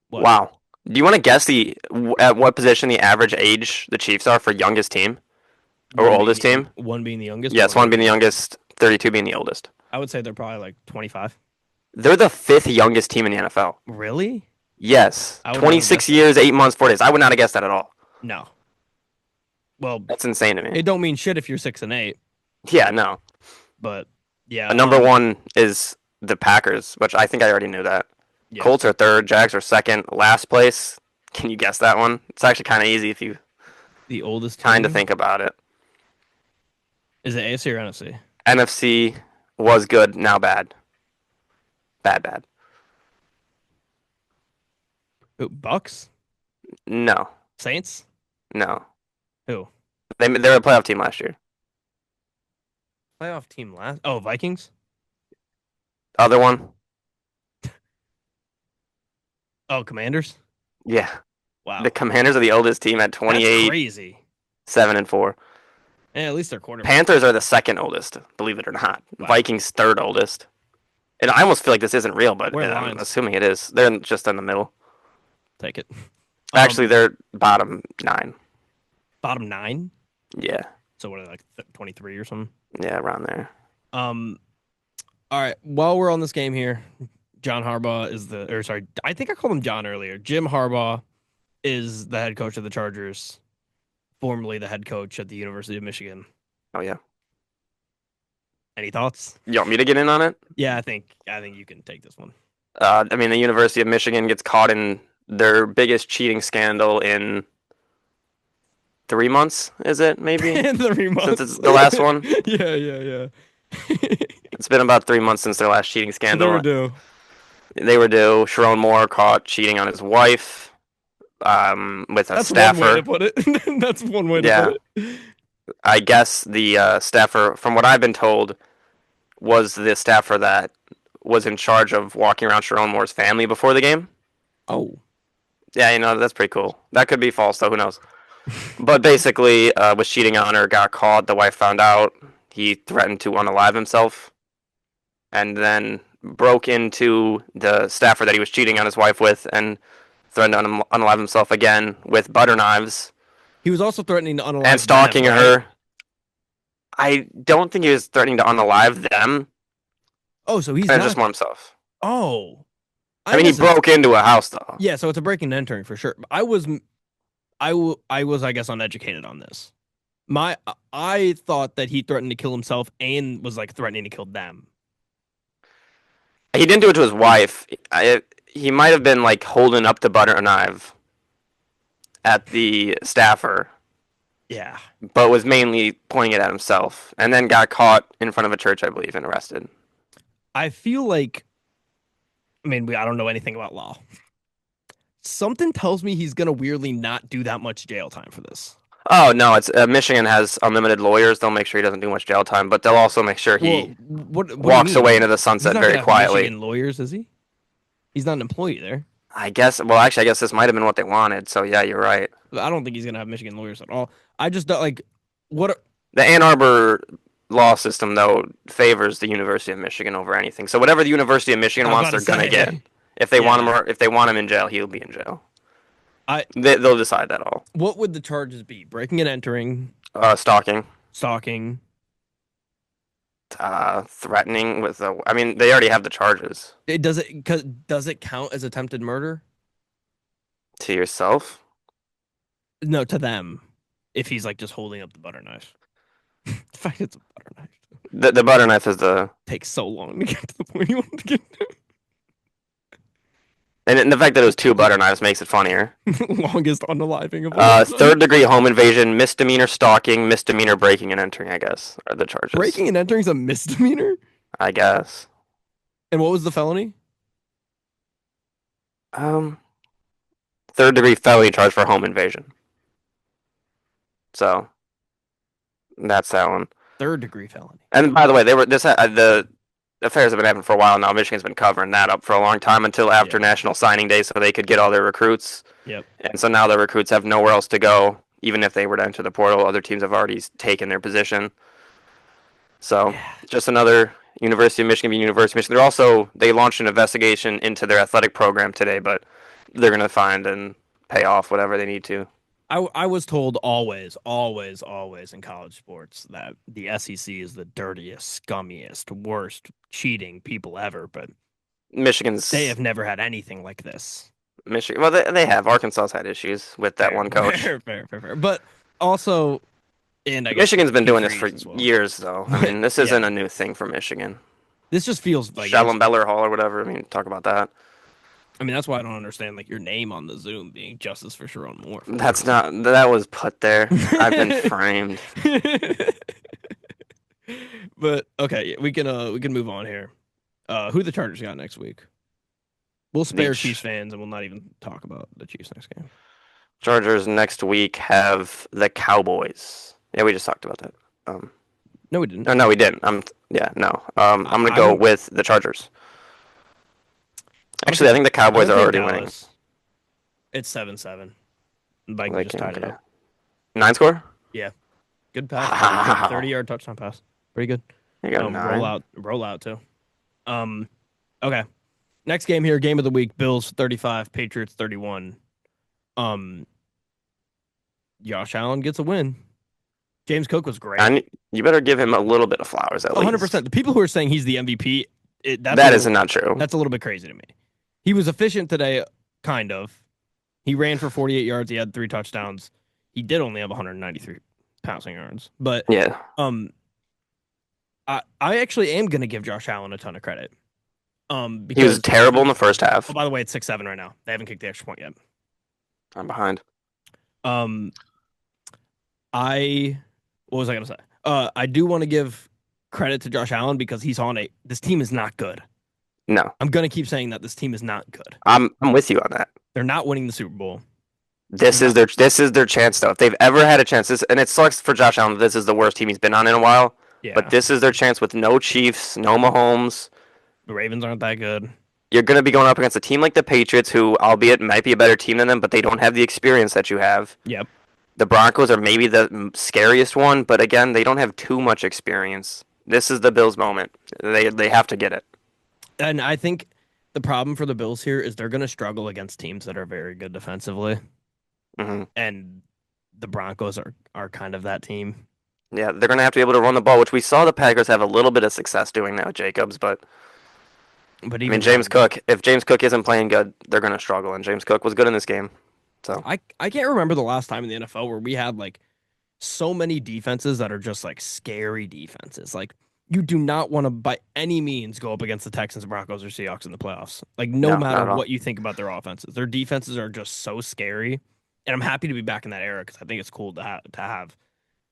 Speaker 1: What?
Speaker 2: Wow. Do you want to guess at what position the average age the Chiefs are for youngest team or oldest team?
Speaker 1: One being the youngest.
Speaker 2: Yes, one being the youngest, 32 being the oldest.
Speaker 1: I would say they're probably like 25.
Speaker 2: They're the fifth youngest team in the NFL.
Speaker 1: Really?
Speaker 2: Yes.
Speaker 1: I would not have
Speaker 2: 26
Speaker 1: guessed
Speaker 2: years, 8 months, 4 days. I would not have guessed that at all.
Speaker 1: No. Well,
Speaker 2: That's insane to me.
Speaker 1: it don't mean shit if you're 6-8,
Speaker 2: Yeah, no.
Speaker 1: but yeah.
Speaker 2: Number one is the Packers, which I think I already knew that.
Speaker 1: Yeah.
Speaker 2: Colts are third, Jags are second. Last place, can you guess that one? It's actually kind of easy if you
Speaker 1: The oldest
Speaker 2: kind of
Speaker 1: team?
Speaker 2: think about it.
Speaker 1: Is it AFC or NFC?
Speaker 2: NFC was good, now bad. Bad.
Speaker 1: Who, Bucks?
Speaker 2: No,
Speaker 1: Saints?
Speaker 2: no.
Speaker 1: Who?
Speaker 2: They were a playoff team last year.
Speaker 1: Playoff team last? Oh, Vikings?
Speaker 2: Other one?
Speaker 1: Oh, Commanders?
Speaker 2: Yeah.
Speaker 1: Wow.
Speaker 2: The Commanders are the oldest team at
Speaker 1: That's
Speaker 2: 28,
Speaker 1: crazy.
Speaker 2: 7-4.
Speaker 1: And at least their quarterback.
Speaker 2: Panthers are the second oldest, believe it or not.
Speaker 1: Wow.
Speaker 2: Vikings third oldest. And I almost feel like this isn't real, but
Speaker 1: Where are the
Speaker 2: I'm
Speaker 1: Lions?
Speaker 2: assuming it is. They're just in the middle.
Speaker 1: Take it.
Speaker 2: Actually, they're bottom 9.
Speaker 1: Bottom 9?
Speaker 2: Yeah.
Speaker 1: So what are they, like 23 or something?
Speaker 2: Yeah, around there.
Speaker 1: All right. While we're on this game here, John Harbaugh is I think I called him John earlier. Jim Harbaugh is the head coach of the Chargers, formerly the head coach at the University of Michigan.
Speaker 2: Oh, yeah.
Speaker 1: Any thoughts?
Speaker 2: You want me to get in on it?
Speaker 1: Yeah, I think you can take this one.
Speaker 2: I mean, the University of Michigan gets caught in their biggest cheating scandal in 3 months, is it, maybe?
Speaker 1: 3 months.
Speaker 2: Since it's the last one?
Speaker 1: Yeah.
Speaker 2: It's been about 3 months since their last cheating
Speaker 1: So they
Speaker 2: scandal.
Speaker 1: were due.
Speaker 2: They were due. Sharon Moore caught cheating on his wife with a
Speaker 1: That's one way to
Speaker 2: staffer.
Speaker 1: put it. That's one way to put
Speaker 2: Yeah,
Speaker 1: it.
Speaker 2: I guess the staffer, from what I've been told, was the staffer that was in charge of walking around Sharon Moore's family before the game.
Speaker 1: Oh,
Speaker 2: Yeah, that's pretty cool. That could be false though. Who knows? But basically, was cheating on her. Got caught. The wife found out. He threatened to unalive himself, and then broke into the staffer that he was cheating on his wife with, and threatened to unalive himself again with butter knives
Speaker 1: he was also threatening to
Speaker 2: and
Speaker 1: unalive them,
Speaker 2: stalking
Speaker 1: right?
Speaker 2: her. I don't think he was threatening to unalive them.
Speaker 1: Oh, so he's
Speaker 2: And
Speaker 1: not.
Speaker 2: just more himself.
Speaker 1: Oh,
Speaker 2: I mean, he broke into a house though.
Speaker 1: Yeah, so it's a breaking and entering for sure. I was, I guess, uneducated on this. I thought that he threatened to kill himself and was like threatening to kill them.
Speaker 2: He didn't do it to his wife. He might have been like holding up the butter knife at the staffer,
Speaker 1: Yeah,
Speaker 2: but was mainly pointing it at himself, and then got caught in front of a church, I believe, and arrested.
Speaker 1: I feel like. I mean, I don't know anything about law. Something tells me he's gonna weirdly not do that much jail time for this.
Speaker 2: Oh no, it's Michigan has unlimited lawyers. They'll make sure he doesn't do much jail time, but they'll also make sure
Speaker 1: Well,
Speaker 2: he
Speaker 1: what do you
Speaker 2: walks
Speaker 1: mean?
Speaker 2: away into the
Speaker 1: He's
Speaker 2: sunset
Speaker 1: not
Speaker 2: very
Speaker 1: gonna have
Speaker 2: quietly.
Speaker 1: Michigan lawyers, is he? He's not an employee there.
Speaker 2: I guess. Well, actually, I guess this might have been what they wanted. So yeah, you're right.
Speaker 1: I don't think he's gonna have Michigan lawyers at all. I just don't like what.
Speaker 2: The Ann Arbor law system, though, favors the University of Michigan over anything. So whatever the University of Michigan
Speaker 1: I was
Speaker 2: wants,
Speaker 1: about
Speaker 2: they're
Speaker 1: to
Speaker 2: gonna get.
Speaker 1: say.
Speaker 2: If they want him,
Speaker 1: Yeah.
Speaker 2: or if they want him in jail, he'll be in jail.
Speaker 1: I.
Speaker 2: They'll decide that all.
Speaker 1: What would the charges be? Breaking and entering,
Speaker 2: Stalking,
Speaker 1: stalking.
Speaker 2: threatening with the. I mean, they already have the charges
Speaker 1: Does it count as attempted murder?
Speaker 2: to yourself.
Speaker 1: No, to them. If he's like just holding up the butter knife. The fact it's a butter knife
Speaker 2: The butter knife is the.
Speaker 1: takes so long to get to the point you want to get to.
Speaker 2: And the fact that it was two butter knives makes it funnier.
Speaker 1: Longest unaliving of all time.
Speaker 2: Third degree home invasion, misdemeanor stalking, misdemeanor breaking and entering, I guess, are the charges.
Speaker 1: Breaking and entering is a misdemeanor?
Speaker 2: I guess.
Speaker 1: And what was the felony?
Speaker 2: Um, third degree felony charge for home invasion. So that's that one.
Speaker 1: Third degree felony.
Speaker 2: And by the way, the affairs have been happening for a while now. Michigan's been covering that up for a long time until after National Signing Day, so they could get all their recruits.
Speaker 1: Yep.
Speaker 2: And so now the recruits have nowhere else to go, even if they were to enter the portal. Other teams have already taken their position. So just another University of Michigan being University of Michigan. They launched an investigation into their athletic program today, but they're going to find and pay off whatever they need to.
Speaker 1: I was told always in college sports that the SEC is the dirtiest, scummiest, worst cheating people ever, but they have never had anything like this.
Speaker 2: Michigan, well, they have. Arkansas's had issues with that one coach.
Speaker 1: Fair. But also, and I guess
Speaker 2: Michigan's been doing this for
Speaker 1: well.
Speaker 2: years, though. I mean, this isn't a new thing for Michigan.
Speaker 1: This just feels like
Speaker 2: Schellenbeller Hall or whatever. I mean, talk about that.
Speaker 1: I mean, that's why I don't understand like your name on the Zoom being Justice for Sharon Moore.
Speaker 2: That was put there. I've been framed.
Speaker 1: But okay, we can move on here. Who the Chargers got next week? We'll spare Chiefs fans and we'll not even talk about the Chiefs next game.
Speaker 2: Chargers next week have the Cowboys. Yeah, we just talked about that.
Speaker 1: No, we didn't.
Speaker 2: No, we didn't. I'm gonna go with the Chargers. Actually, I think the Cowboys are already winning.
Speaker 1: It's 7-7. Vikings just tied it up.
Speaker 2: 9 score?
Speaker 1: Yeah. Good pass. 30-yard touchdown pass. Pretty good.
Speaker 2: You got 9.
Speaker 1: Roll out too. Okay. Next game here, game of the week, Bills 35, Patriots 31. Josh Allen gets a win. James Cook was great.
Speaker 2: And you better give him a little bit of flowers at least.
Speaker 1: 100%. The people who are saying he's the MVP,
Speaker 2: that is not true.
Speaker 1: That's a little bit crazy to me. He was efficient today, kind of. He ran for 48 yards. He had 3 touchdowns. He did only have 193 passing yards. But
Speaker 2: yeah,
Speaker 1: I actually am going to give Josh Allen a ton of credit. Because
Speaker 2: he was terrible in the first half.
Speaker 1: Oh, by the way, it's 6-7 right now. They haven't kicked the extra point yet.
Speaker 2: I'm behind.
Speaker 1: What was I going to say? I do want to give credit to Josh Allen because he's on this team is not good.
Speaker 2: No,
Speaker 1: I'm gonna keep saying that this team is not good.
Speaker 2: I'm with you on that.
Speaker 1: They're not winning the Super Bowl.
Speaker 2: This is their chance though. If they've ever had a chance, and it sucks for Josh Allen. This is the worst team he's been on in a while. But
Speaker 1: Yeah,
Speaker 2: this is their chance with no Chiefs, no Mahomes.
Speaker 1: the Ravens aren't that good.
Speaker 2: You're going to be going up against a team like the Patriots, who, albeit might be a better team than them, but they don't have the experience that you have.
Speaker 1: Yep.
Speaker 2: The Broncos are maybe the scariest one, but again, they don't have too much experience. This is the Bills' moment. They have to get it.
Speaker 1: And I think the problem for the Bills here is they're going to struggle against teams that are very good defensively, and the Broncos are kind of that team.
Speaker 2: Yeah, they're going to have to be able to run the ball, which we saw the Packers have a little bit of success doing now, Jacobs. But
Speaker 1: But
Speaker 2: I
Speaker 1: even
Speaker 2: mean, James Cook. If James Cook isn't playing good, they're going to struggle. And James Cook was good in this game. So
Speaker 1: I can't remember the last time in the NFL where we had like so many defenses that are just like scary defenses. Like you do not want to by any means go up against the Texans, Broncos, or Seahawks in the playoffs. Like no
Speaker 2: no, not at
Speaker 1: matter
Speaker 2: all.
Speaker 1: what you think about their offenses, their defenses are just so scary. And I'm happy to be back in that era because I think it's cool to have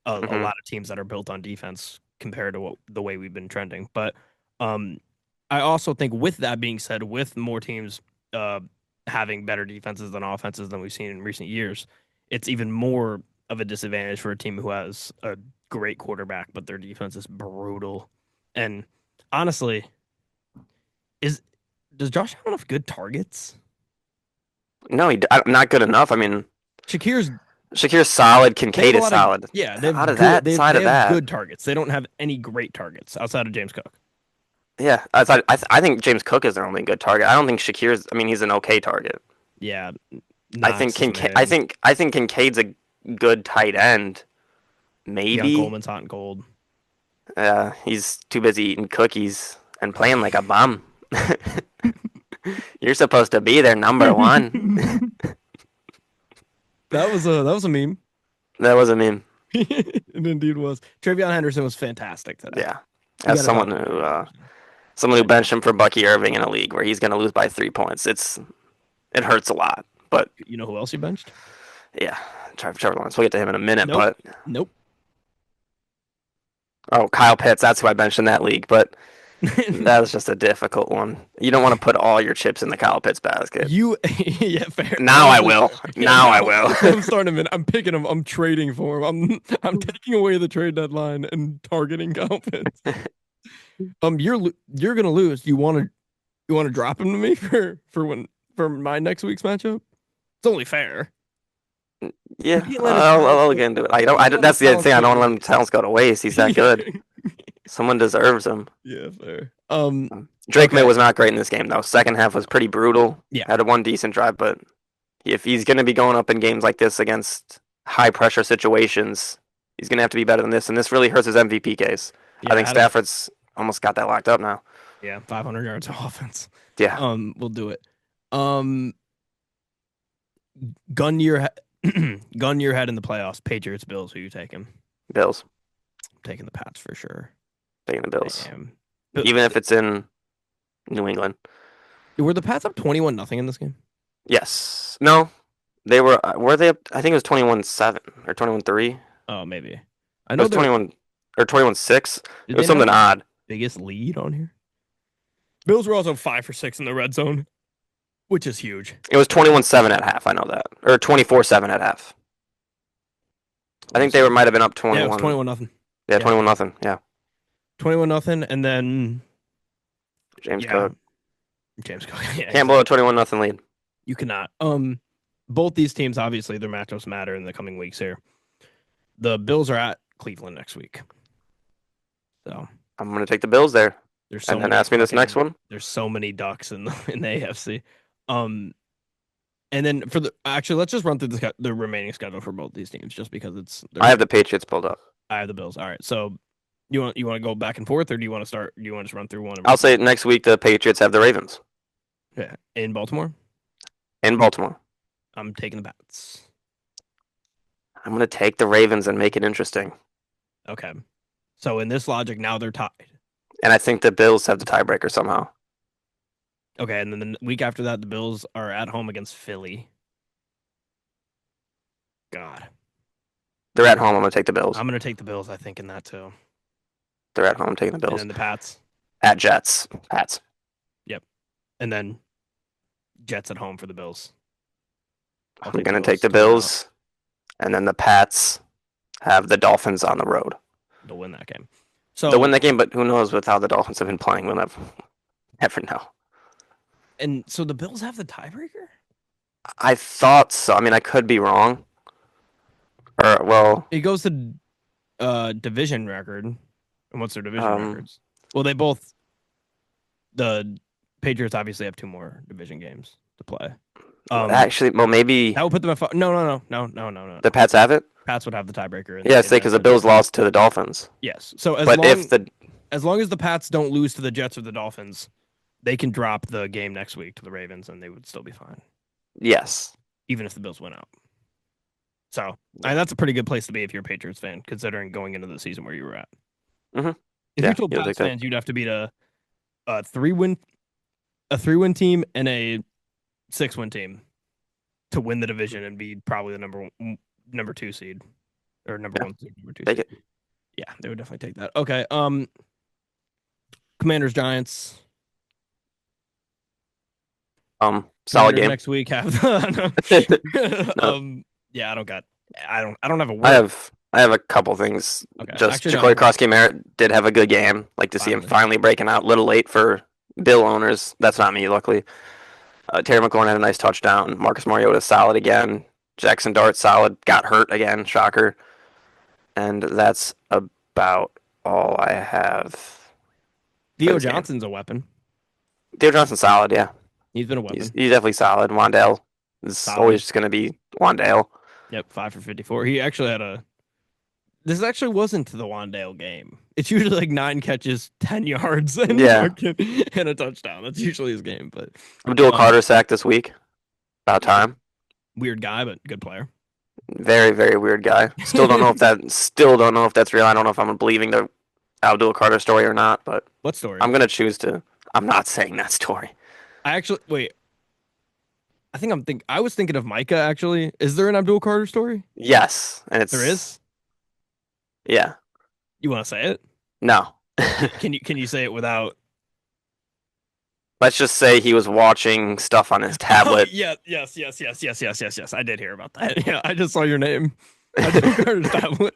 Speaker 1: a lot of teams that are built on defense compared to the way we've been trending. But I also think with that being said, with more teams having better defenses than offenses than we've seen in recent years, it's even more of a disadvantage for a team who has a great quarterback, but their defense is brutal. And honestly, does Josh have enough good targets?
Speaker 2: No, not good enough. I mean, Shakir's solid. Kincaid is solid.
Speaker 1: Yeah,
Speaker 2: out of that side of that,
Speaker 1: good targets. They don't have any great targets outside of James Cook.
Speaker 2: Yeah, I think James Cook is their only good target. I don't think Shakir's. I mean, he's an okay target.
Speaker 1: Yeah,
Speaker 2: I think Kincaid's a good tight end. Maybe
Speaker 1: Young Coleman's hot and cold.
Speaker 2: He's too busy eating cookies and playing like a bum. You're supposed to be their number one.
Speaker 1: That was a meme.
Speaker 2: That was a meme.
Speaker 1: It indeed was. Travion Henderson was fantastic today.
Speaker 2: Yeah, as someone who benched him for Bucky Irving in a league where he's going to lose by 3 points, it hurts a lot. But
Speaker 1: you know who else you benched?
Speaker 2: Yeah, Trevor Lawrence. We'll get to him in a minute.
Speaker 1: Nope.
Speaker 2: Oh, Kyle Pitts. That's who I benched in that league, but that was just a difficult one. You don't want to put all your chips in the Kyle Pitts basket.
Speaker 1: Yeah, fair.
Speaker 2: Now I will. Now I will.
Speaker 1: I'm starting him. I'm picking him. I'm trading for him. I'm taking away the trade deadline and targeting Kyle Pitts. You're gonna lose. You want to drop him to me for my next week's matchup? It's only fair.
Speaker 2: Yeah, I'll get into it. I don't. That's the other thing. I don't want to let him talents go to waste. He's that good. Someone deserves him.
Speaker 1: Yeah, fair.
Speaker 2: Drake May was not great in this game though. Second half was pretty brutal.
Speaker 1: Yeah,
Speaker 2: had one decent drive, but if he's going to be going up in games like this against high pressure situations, he's going to have to be better than this. And this really hurts his MVP case. Yeah, I think Stafford's almost got that locked up now.
Speaker 1: Yeah, 500 yards of offense.
Speaker 2: Yeah.
Speaker 1: We'll do it. Gun to your head in the playoffs. Patriots, Bills. Who you taking?
Speaker 2: Bills.
Speaker 1: I'm taking the Pats for sure.
Speaker 2: Taking the Bills. Even if it's in New England.
Speaker 1: Were the Pats up 21-0 in this game?
Speaker 2: Yes. No. They were they up? I think it was 21-7 or 21-3.
Speaker 1: Oh, maybe. I know
Speaker 2: it was 21 or 21-6. It was something odd.
Speaker 1: Biggest lead on here. Bills were also 5 for 6 in the red zone, which is huge.
Speaker 2: It was 21-7 at half. I know that, or 24-7 at half. I think they might have been up 21.
Speaker 1: Yeah, it was 21-0.
Speaker 2: Yeah, 21-0. Yeah.
Speaker 1: 21-0, and then
Speaker 2: James Cook.
Speaker 1: Yeah,
Speaker 2: can't blow a 21-0 lead.
Speaker 1: You cannot. Both these teams, obviously, their matchups matter in the coming weeks here. The Bills are at Cleveland next week, so
Speaker 2: I'm going to take the Bills there. And then ask me this next one.
Speaker 1: There's so many ducks in the AFC. And then let's just run through the remaining schedule for both these teams, just because
Speaker 2: I have the Patriots pulled up.
Speaker 1: I have the Bills. All right, so you want to go back and forth, or do you want to start? Do you want to just run through one?
Speaker 2: I'll say next week the Patriots have the Ravens.
Speaker 1: Yeah, in Baltimore.
Speaker 2: In Baltimore.
Speaker 1: I'm taking the Pats.
Speaker 2: I'm going to take the Ravens and make it interesting.
Speaker 1: Okay, so in this logic, now they're tied.
Speaker 2: And I think the Bills have the tiebreaker somehow.
Speaker 1: Okay, and then the week after that, the Bills are at home against Philly. God.
Speaker 2: They're at home. I'm going to take the Bills.
Speaker 1: I'm going to take the Bills, I think, in that too.
Speaker 2: They're at home. I'm taking the Bills.
Speaker 1: And then the Pats.
Speaker 2: At Jets. Pats.
Speaker 1: Yep. and then Jets at home for the Bills. I'll
Speaker 2: I'm
Speaker 1: take the
Speaker 2: going to take
Speaker 1: Bills
Speaker 2: the
Speaker 1: to win out.
Speaker 2: Bills, and then the Pats have the Dolphins on the road.
Speaker 1: They'll win that game.
Speaker 2: They'll win
Speaker 1: So
Speaker 2: that game, but who knows with how the Dolphins have been playing? We'll never know.
Speaker 1: so the Bills have the tiebreaker?
Speaker 2: I thought so. I mean, I could be wrong. Or, well,
Speaker 1: It goes to division record. And what's their division
Speaker 2: um,
Speaker 1: records? Well, the Patriots obviously have two more division games to play.
Speaker 2: actually, well, maybe
Speaker 1: That would put them at no.
Speaker 2: the Pats have it.
Speaker 1: Pats would have the tiebreaker.
Speaker 2: Yes,
Speaker 1: In that
Speaker 2: because the Bills
Speaker 1: division.
Speaker 2: lost to the Dolphins.
Speaker 1: Yes. So
Speaker 2: But if the
Speaker 1: as long as the Pats don't lose to the Jets or the Dolphins, they can drop the game next week to the Ravens, and they would still be fine,
Speaker 2: yes,
Speaker 1: even if the Bills win out. So that's a pretty good place to be if you're a Patriots fan, considering going into the season where you were at.
Speaker 2: mm-hmm.
Speaker 1: If
Speaker 2: Yeah,
Speaker 1: you told
Speaker 2: you'll
Speaker 1: Pats
Speaker 2: take that.
Speaker 1: fans you'd have to beat a three-win team and a 6-win team to win the division and be probably the number 2 seed or number
Speaker 2: Yeah.
Speaker 1: 1 seed, number 2
Speaker 2: Take
Speaker 1: seed.
Speaker 2: it.
Speaker 1: Yeah, they would definitely take that. Okay. Commanders Giants.
Speaker 2: Solid
Speaker 1: Commanders
Speaker 2: game.
Speaker 1: next week have
Speaker 2: No,
Speaker 1: yeah, I don't have a word.
Speaker 2: I have a couple things.
Speaker 1: Okay.
Speaker 2: Just
Speaker 1: Actually,
Speaker 2: Jacoby
Speaker 1: no.
Speaker 2: Crosby-Merritt did have a good game. Like to see him finally breaking out. A little late for Bill owners. That's not me, luckily. Terry McLaurin had a nice touchdown. Marcus Mariota solid again. Jackson Dart solid. Got hurt again. Shocker. And that's about all I have.
Speaker 1: Theo
Speaker 2: this game.
Speaker 1: Johnson's a weapon.
Speaker 2: Theo Johnson's solid, yeah.
Speaker 1: He's been a weapon.
Speaker 2: He's definitely solid. Wandale is
Speaker 1: Solid.
Speaker 2: always just going to be Wandale.
Speaker 1: Yep, 5 for 54. He actually had this actually wasn't the Wandale game. It's usually like 9 catches, 10 yards, and,
Speaker 2: Yeah.
Speaker 1: and a touchdown. That's usually his game. But
Speaker 2: Abdul Carter sacked this week. About time.
Speaker 1: weird guy, but good player.
Speaker 2: Very, very weird guy. Still don't know if that's real. I don't know if I'm believing the Abdul Carter story or not, but
Speaker 1: What story?
Speaker 2: I'm gonna choose to. I'm not saying that story.
Speaker 1: I actually wait. I was thinking of Micah actually. Is there an Abdul Carter story?
Speaker 2: Yes, and it's
Speaker 1: There is?
Speaker 2: Yeah.
Speaker 1: You want to say it?
Speaker 2: No.
Speaker 1: Can you say it without
Speaker 2: Let's just say he was watching stuff on his tablet.
Speaker 1: Oh, yeah, yes. I did hear about that. Yeah, I just saw your name. Abdul Carter's tablet.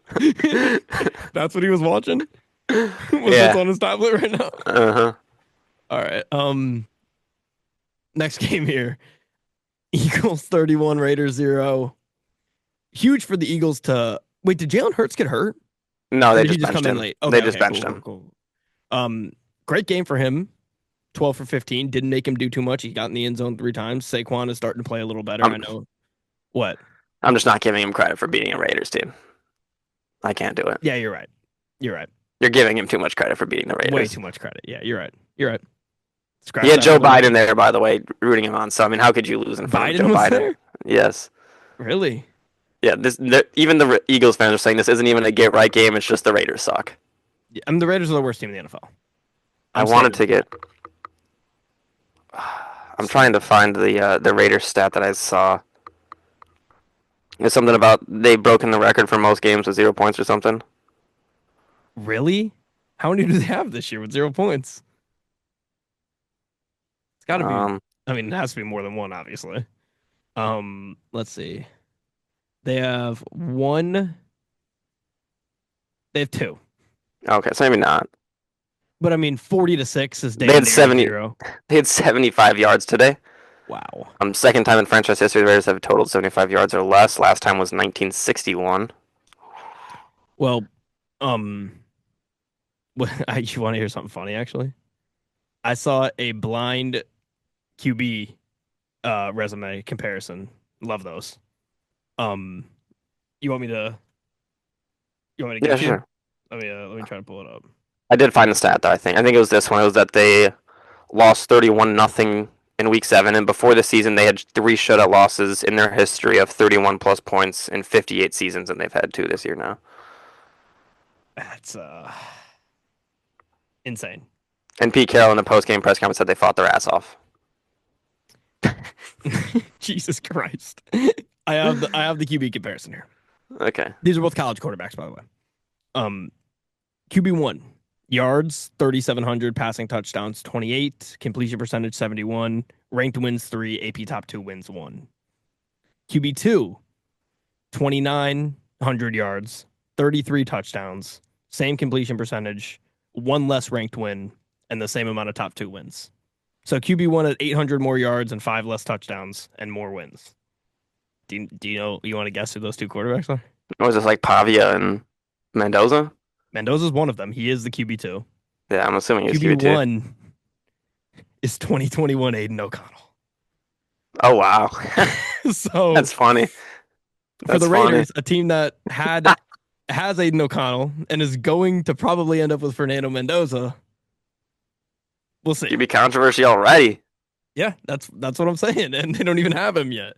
Speaker 1: That's what he was watching? What's on his tablet right now?
Speaker 2: Uh-huh.
Speaker 1: All right. Next game here. Eagles 31, Raiders 0. Huge for the Eagles to wait, did Jalen Hurts get hurt?
Speaker 2: No,
Speaker 1: Or
Speaker 2: they
Speaker 1: did he
Speaker 2: just benched
Speaker 1: come in
Speaker 2: him.
Speaker 1: late?
Speaker 2: They just benched him.
Speaker 1: Cool. Great game for him. 12 for 15. Didn't make him do too much. He got in the end zone 3 times. Saquon is starting to play a little better. I know. What?
Speaker 2: I'm just not giving him credit for beating a Raiders team. I can't do it.
Speaker 1: Yeah, you're right.
Speaker 2: You're giving him too much credit for beating the Raiders.
Speaker 1: Way too much credit. Yeah, you're right.
Speaker 2: He had Joe Biden there, by the way, rooting him on. So, I mean, how could you lose in front of Joe Biden?
Speaker 1: There?
Speaker 2: Yes.
Speaker 1: Really?
Speaker 2: Yeah, even the Eagles fans are saying this isn't even a get-right game. It's just the Raiders suck.
Speaker 1: Yeah, I mean, the Raiders are the worst team in the NFL.
Speaker 2: I'm trying to find the Raiders stat that I saw. It's something about they've broken the record for most games with 0 points or something.
Speaker 1: Really? How many do they have this year with 0 points? It's got to be. I mean, it has to be more than one, obviously. Let's see. They have 1. They have 2.
Speaker 2: Okay, so maybe not.
Speaker 1: But I mean, 40-6 is
Speaker 2: They had
Speaker 1: 0.
Speaker 2: They had 75 yards today.
Speaker 1: Wow.
Speaker 2: Second time in franchise history the Raiders have totaled 75 yards or less. Last time was 1961.
Speaker 1: Well, you want to hear something funny? Actually, I saw a blind QB resume comparison. Love those. You want me to?
Speaker 2: Yeah,
Speaker 1: get you?
Speaker 2: sure.
Speaker 1: Let me try to pull it up.
Speaker 2: I did find the stat though. I think it was this one. It was that they lost 31-0 in Week 7, and before the season they had 3 shutout losses in their history of 31 plus points in 58 seasons, and they've had 2 this year now.
Speaker 1: That's insane.
Speaker 2: And Pete Carroll in the post-game press conference said they fought their ass off.
Speaker 1: Jesus Christ! I have the QB comparison here.
Speaker 2: Okay.
Speaker 1: These are both college quarterbacks, by the way. QB1, Yards 3,700, passing touchdowns 28, completion percentage 71, ranked wins 3, AP top 2 wins 1. QB2 2,900 yards, 33 touchdowns, same completion percentage, one less ranked win, and the same amount of top 2 wins. So QB1 at 800 more yards and 5 less touchdowns and more wins. Do you know, you want to guess who those two quarterbacks are?
Speaker 2: Was this like Pavia and Mendoza?
Speaker 1: Mendoza's one of them. He is the QB2.
Speaker 2: Yeah, I'm assuming he's QB2.
Speaker 1: QB1 is 2021 Aiden O'Connell.
Speaker 2: Oh, wow.
Speaker 1: So
Speaker 2: that's funny.
Speaker 1: For the Raiders, a team that has Aiden O'Connell and is going to probably end up with Fernando Mendoza. We'll see.
Speaker 2: You'd be controversy already.
Speaker 1: Yeah, that's what I'm saying. And they don't even have him yet.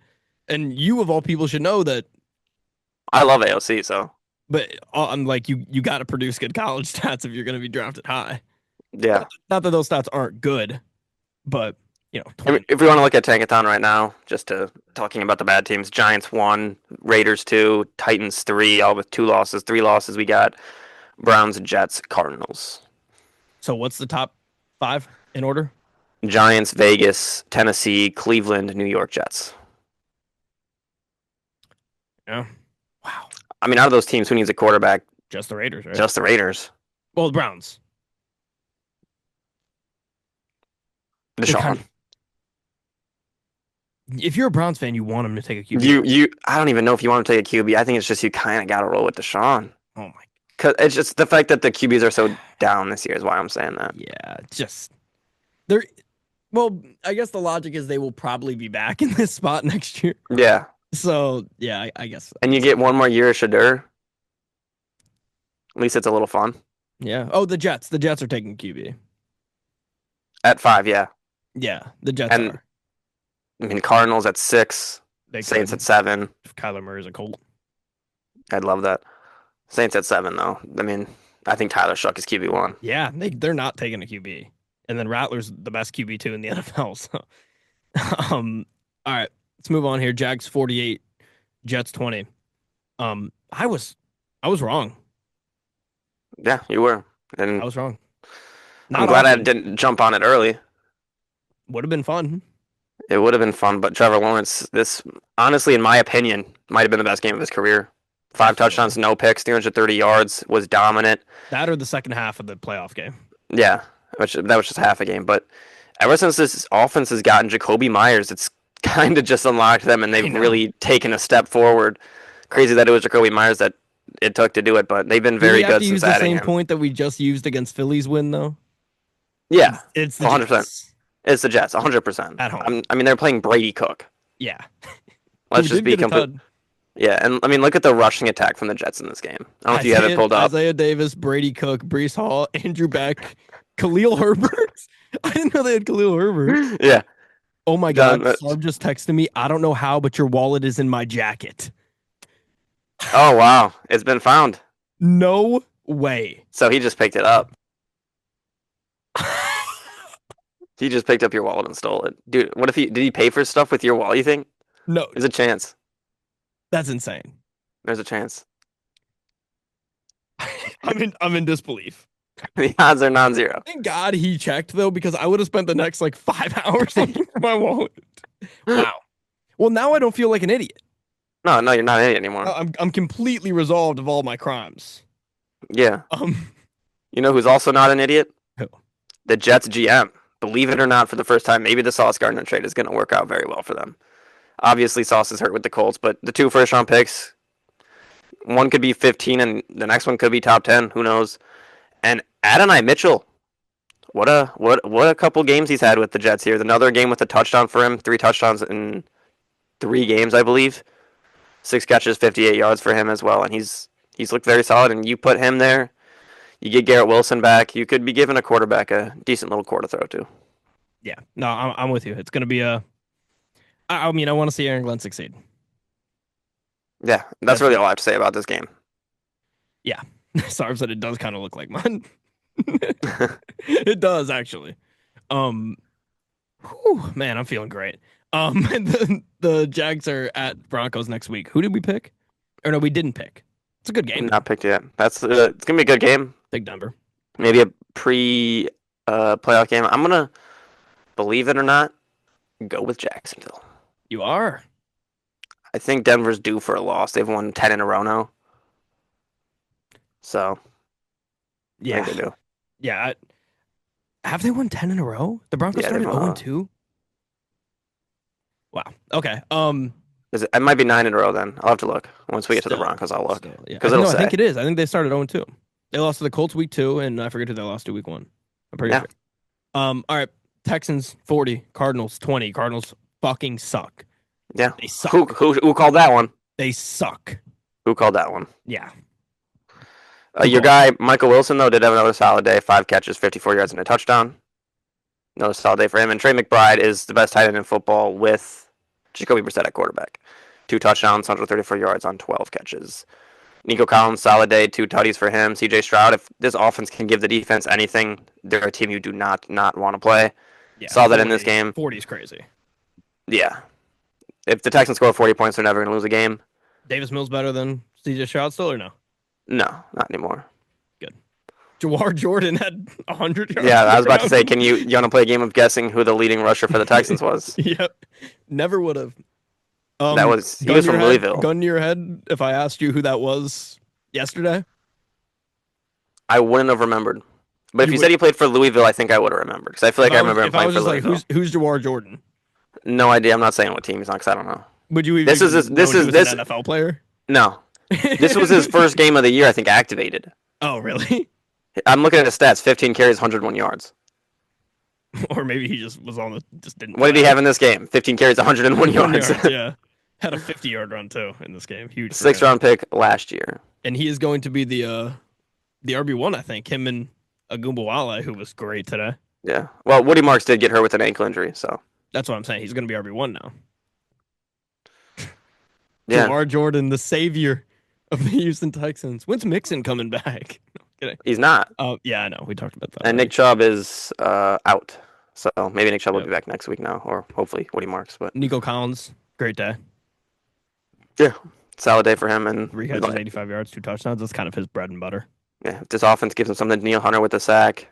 Speaker 1: And you, of all people, should know that.
Speaker 2: I love AOC, so.
Speaker 1: But I'm like, you got to produce good college stats if you're going to be drafted high.
Speaker 2: Yeah.
Speaker 1: Not that those stats aren't good, but, you know.
Speaker 2: If we want to look at Tankathon right now, just to talking about the bad teams, Giants 1, Raiders 2, Titans 3, all with 2 losses. 3 losses we got. Browns, Jets, Cardinals.
Speaker 1: So what's the top 5 in order?
Speaker 2: Giants, Vegas, Tennessee, Cleveland, New York, Jets.
Speaker 1: Yeah. Wow.
Speaker 2: I mean, out of those teams, who needs a quarterback?
Speaker 1: Just the Raiders, right?
Speaker 2: Just the Raiders.
Speaker 1: Well, the Browns.
Speaker 2: Deshaun.
Speaker 1: If you're a Browns fan, you want him to take a QB.
Speaker 2: I don't even know if you want him to take a QB. I think it's just you kind of got to roll with Deshaun.
Speaker 1: Oh my!
Speaker 2: Because it's just the fact that the QBs are so down this year is why I'm saying that.
Speaker 1: Yeah, just they're. Well, I guess the logic is they will probably be back in this spot next year.
Speaker 2: Yeah.
Speaker 1: So yeah, I guess.
Speaker 2: And you get one more year of Shadur. At least it's a little fun.
Speaker 1: Yeah. Oh, the Jets. The Jets are taking QB.
Speaker 2: At 5, yeah.
Speaker 1: Yeah, the Jets are.
Speaker 2: I mean, Cardinals at 6, Saints at 7.
Speaker 1: If Kyler Murray's a Colt.
Speaker 2: I'd love that. Saints at 7, though. I mean, I think Tyler Shuck is QB1.
Speaker 1: Yeah, they're not taking a QB. And then Rattler's the best QB2 in the NFL. So, all right, let's move on here. Jags 48, Jets 20. I was wrong.
Speaker 2: Yeah, you were. And
Speaker 1: I was wrong.
Speaker 2: I'm glad I didn't jump on it early.
Speaker 1: Would have been fun.
Speaker 2: It would have been fun, but Trevor Lawrence, this, honestly, in my opinion, might have been the best game of his career. 5 touchdowns, no picks, 330 yards, was dominant.
Speaker 1: That or the second half of the playoff game.
Speaker 2: Yeah, that was just half a game. But ever since this offense has gotten Jacoby Myers, it's kind of just unlocked them, and they've really taken a step forward. Crazy that it was Jacoby Myers that it took to do it, but they've been very good since adding him.
Speaker 1: Use the same point that we just used against Philly's win, though?
Speaker 2: Yeah,
Speaker 1: it's the
Speaker 2: 100%.
Speaker 1: Jets.
Speaker 2: It's the Jets, 100%.
Speaker 1: At home.
Speaker 2: I mean, they're playing Brady Cook.
Speaker 1: Yeah.
Speaker 2: Let's just be complete. Yeah, and I mean, look at the rushing attack from the Jets in this game. I don't know if you have it pulled up.
Speaker 1: Isaiah Davis, Brady Cook, Breece Hall, Andrew Beck, Khalil Herbert. I didn't know they had Khalil Herbert.
Speaker 2: Yeah.
Speaker 1: Oh my God. Sub just texted me. I don't know how, but your wallet is in my jacket.
Speaker 2: Oh, wow. It's been found.
Speaker 1: No way.
Speaker 2: So he just picked it up. He just picked up your wallet and stole it. Dude, what if did he pay for stuff with your wallet, you think?
Speaker 1: No.
Speaker 2: There's a chance.
Speaker 1: That's insane.
Speaker 2: There's a chance.
Speaker 1: I'm in disbelief.
Speaker 2: The odds are non-zero.
Speaker 1: Thank God he checked, though, because I would have spent the next 5 hours looking for my wallet. Wow. Well, now I don't feel like an idiot.
Speaker 2: No, you're not an idiot anymore.
Speaker 1: I'm completely resolved of all my crimes.
Speaker 2: Yeah. You know who's also not an idiot?
Speaker 1: Who?
Speaker 2: The Jets GM. Believe it or not, for the first time, maybe the Sauce Gardner trade is going to work out very well for them. Obviously, Sauce is hurt with the Colts, but the 2 first-round picks, one could be 15 and the next one could be top 10. Who knows? And Adonai Mitchell, what a couple games he's had with the Jets here. Another game with a touchdown for him. 3 touchdowns in 3 games, I believe. 6 catches, 58 yards for him as well. And he's looked very solid. And you put him there, you get Garrett Wilson back, you could be giving a quarterback a decent little quarter throw to.
Speaker 1: Yeah, no, I'm with you. It's going to be I mean, I want to see Aaron Glenn succeed.
Speaker 2: Yeah, that's really all I have to say about this game.
Speaker 1: Yeah. Sarv said it does kind of look like mine. It does, actually. Man, I'm feeling great. The Jags are at Broncos next week. Who did we pick? Or no, we didn't pick. It's a good game.
Speaker 2: Not picked yet. It's gonna be a good game.
Speaker 1: Big number.
Speaker 2: maybe a pre playoff game. I'm gonna, believe it or not, go with Jacksonville.
Speaker 1: You are.
Speaker 2: I think Denver's due for a loss. They've won 10 in a row now, so I think
Speaker 1: Yeah.
Speaker 2: they do.
Speaker 1: Yeah. Have they won 10 in a row? The Broncos
Speaker 2: Yeah, they've
Speaker 1: started 0
Speaker 2: won.
Speaker 1: 2. Wow. Okay.
Speaker 2: It might be 9 in a row then. I'll have to look. Once we get to the
Speaker 1: Still,
Speaker 2: Broncos, I'll look.
Speaker 1: yeah.
Speaker 2: Because it'll
Speaker 1: No, I think
Speaker 2: say.
Speaker 1: it is. I think they started 0 2. They lost to the Colts week 2, and I forget who they lost to week 1. I'm pretty
Speaker 2: Yeah.
Speaker 1: sure. All right. Texans 40, Cardinals 20. Cardinals fucking suck.
Speaker 2: Yeah.
Speaker 1: They suck.
Speaker 2: Who called that one?
Speaker 1: They suck.
Speaker 2: Who called that one?
Speaker 1: Yeah.
Speaker 2: Your guy, Michael Wilson, though, did have another solid day. 5 catches, 54 yards, and a touchdown. Another solid day for him. And Trey McBride is the best tight end in football with Jacoby Brissett at quarterback. 2 touchdowns, 134 yards on 12 catches. Nico Collins, solid day, 2 tutties for him. CJ Stroud, if this offense can give the defense anything, they're a team you do not want to play.
Speaker 1: Yeah.
Speaker 2: Saw that in this game.
Speaker 1: 40 is crazy.
Speaker 2: Yeah. If the Texans score 40 points, they're never going to lose a game.
Speaker 1: Davis Mills better than CJ Stroud still or no?
Speaker 2: No, not anymore.
Speaker 1: Good. Jawar Jordan had 100 yards.
Speaker 2: Yeah, I was about to say, you want to play a game of guessing who the leading rusher for the Texans was?
Speaker 1: Yep. Never would have.
Speaker 2: He was from Louisville.
Speaker 1: Gun to your head, if I asked you who that was yesterday?
Speaker 2: I wouldn't have remembered. But if you said he played for Louisville, I think I would have remembered. Because I feel like I remember him playing for Louisville.
Speaker 1: Like, who's Jawar Jordan?
Speaker 2: No idea. I'm not saying what team he's on because I don't know.
Speaker 1: Would you even
Speaker 2: this is an
Speaker 1: NFL player?
Speaker 2: No. This was his first game of the year, I think, activated.
Speaker 1: Oh, really?
Speaker 2: I'm looking at his stats. 15 carries, 101 yards.
Speaker 1: Or maybe he just was on the didn't.
Speaker 2: What did he have in this game? 15 carries, 101 yards.
Speaker 1: Yeah. Had a 50-yard run too in this game. Huge.
Speaker 2: 6th-round pick last year.
Speaker 1: And he is going to be the RB1, I think. Him and Agumbawale, who was great today.
Speaker 2: Yeah. Well, Woody Marks did get hurt with an ankle injury, so.
Speaker 1: That's what I'm saying. He's going to be RB1 now.
Speaker 2: Yeah.
Speaker 1: Jawar Jordan, the savior of the Houston Texans. When's Mixon coming back? No, kidding.
Speaker 2: He's not.
Speaker 1: Oh, yeah, I know. We talked about that.
Speaker 2: And Nick Chubb is out. So maybe Nick Chubb will be back next week now, or hopefully Woody Marks. But
Speaker 1: Nico Collins, great day.
Speaker 2: Yeah. Solid day for him. And
Speaker 1: 3 catches, 85 yards, 2 touchdowns. That's kind of his bread and butter.
Speaker 2: Yeah. If this offense gives him something, Daniil Hunter with the sack.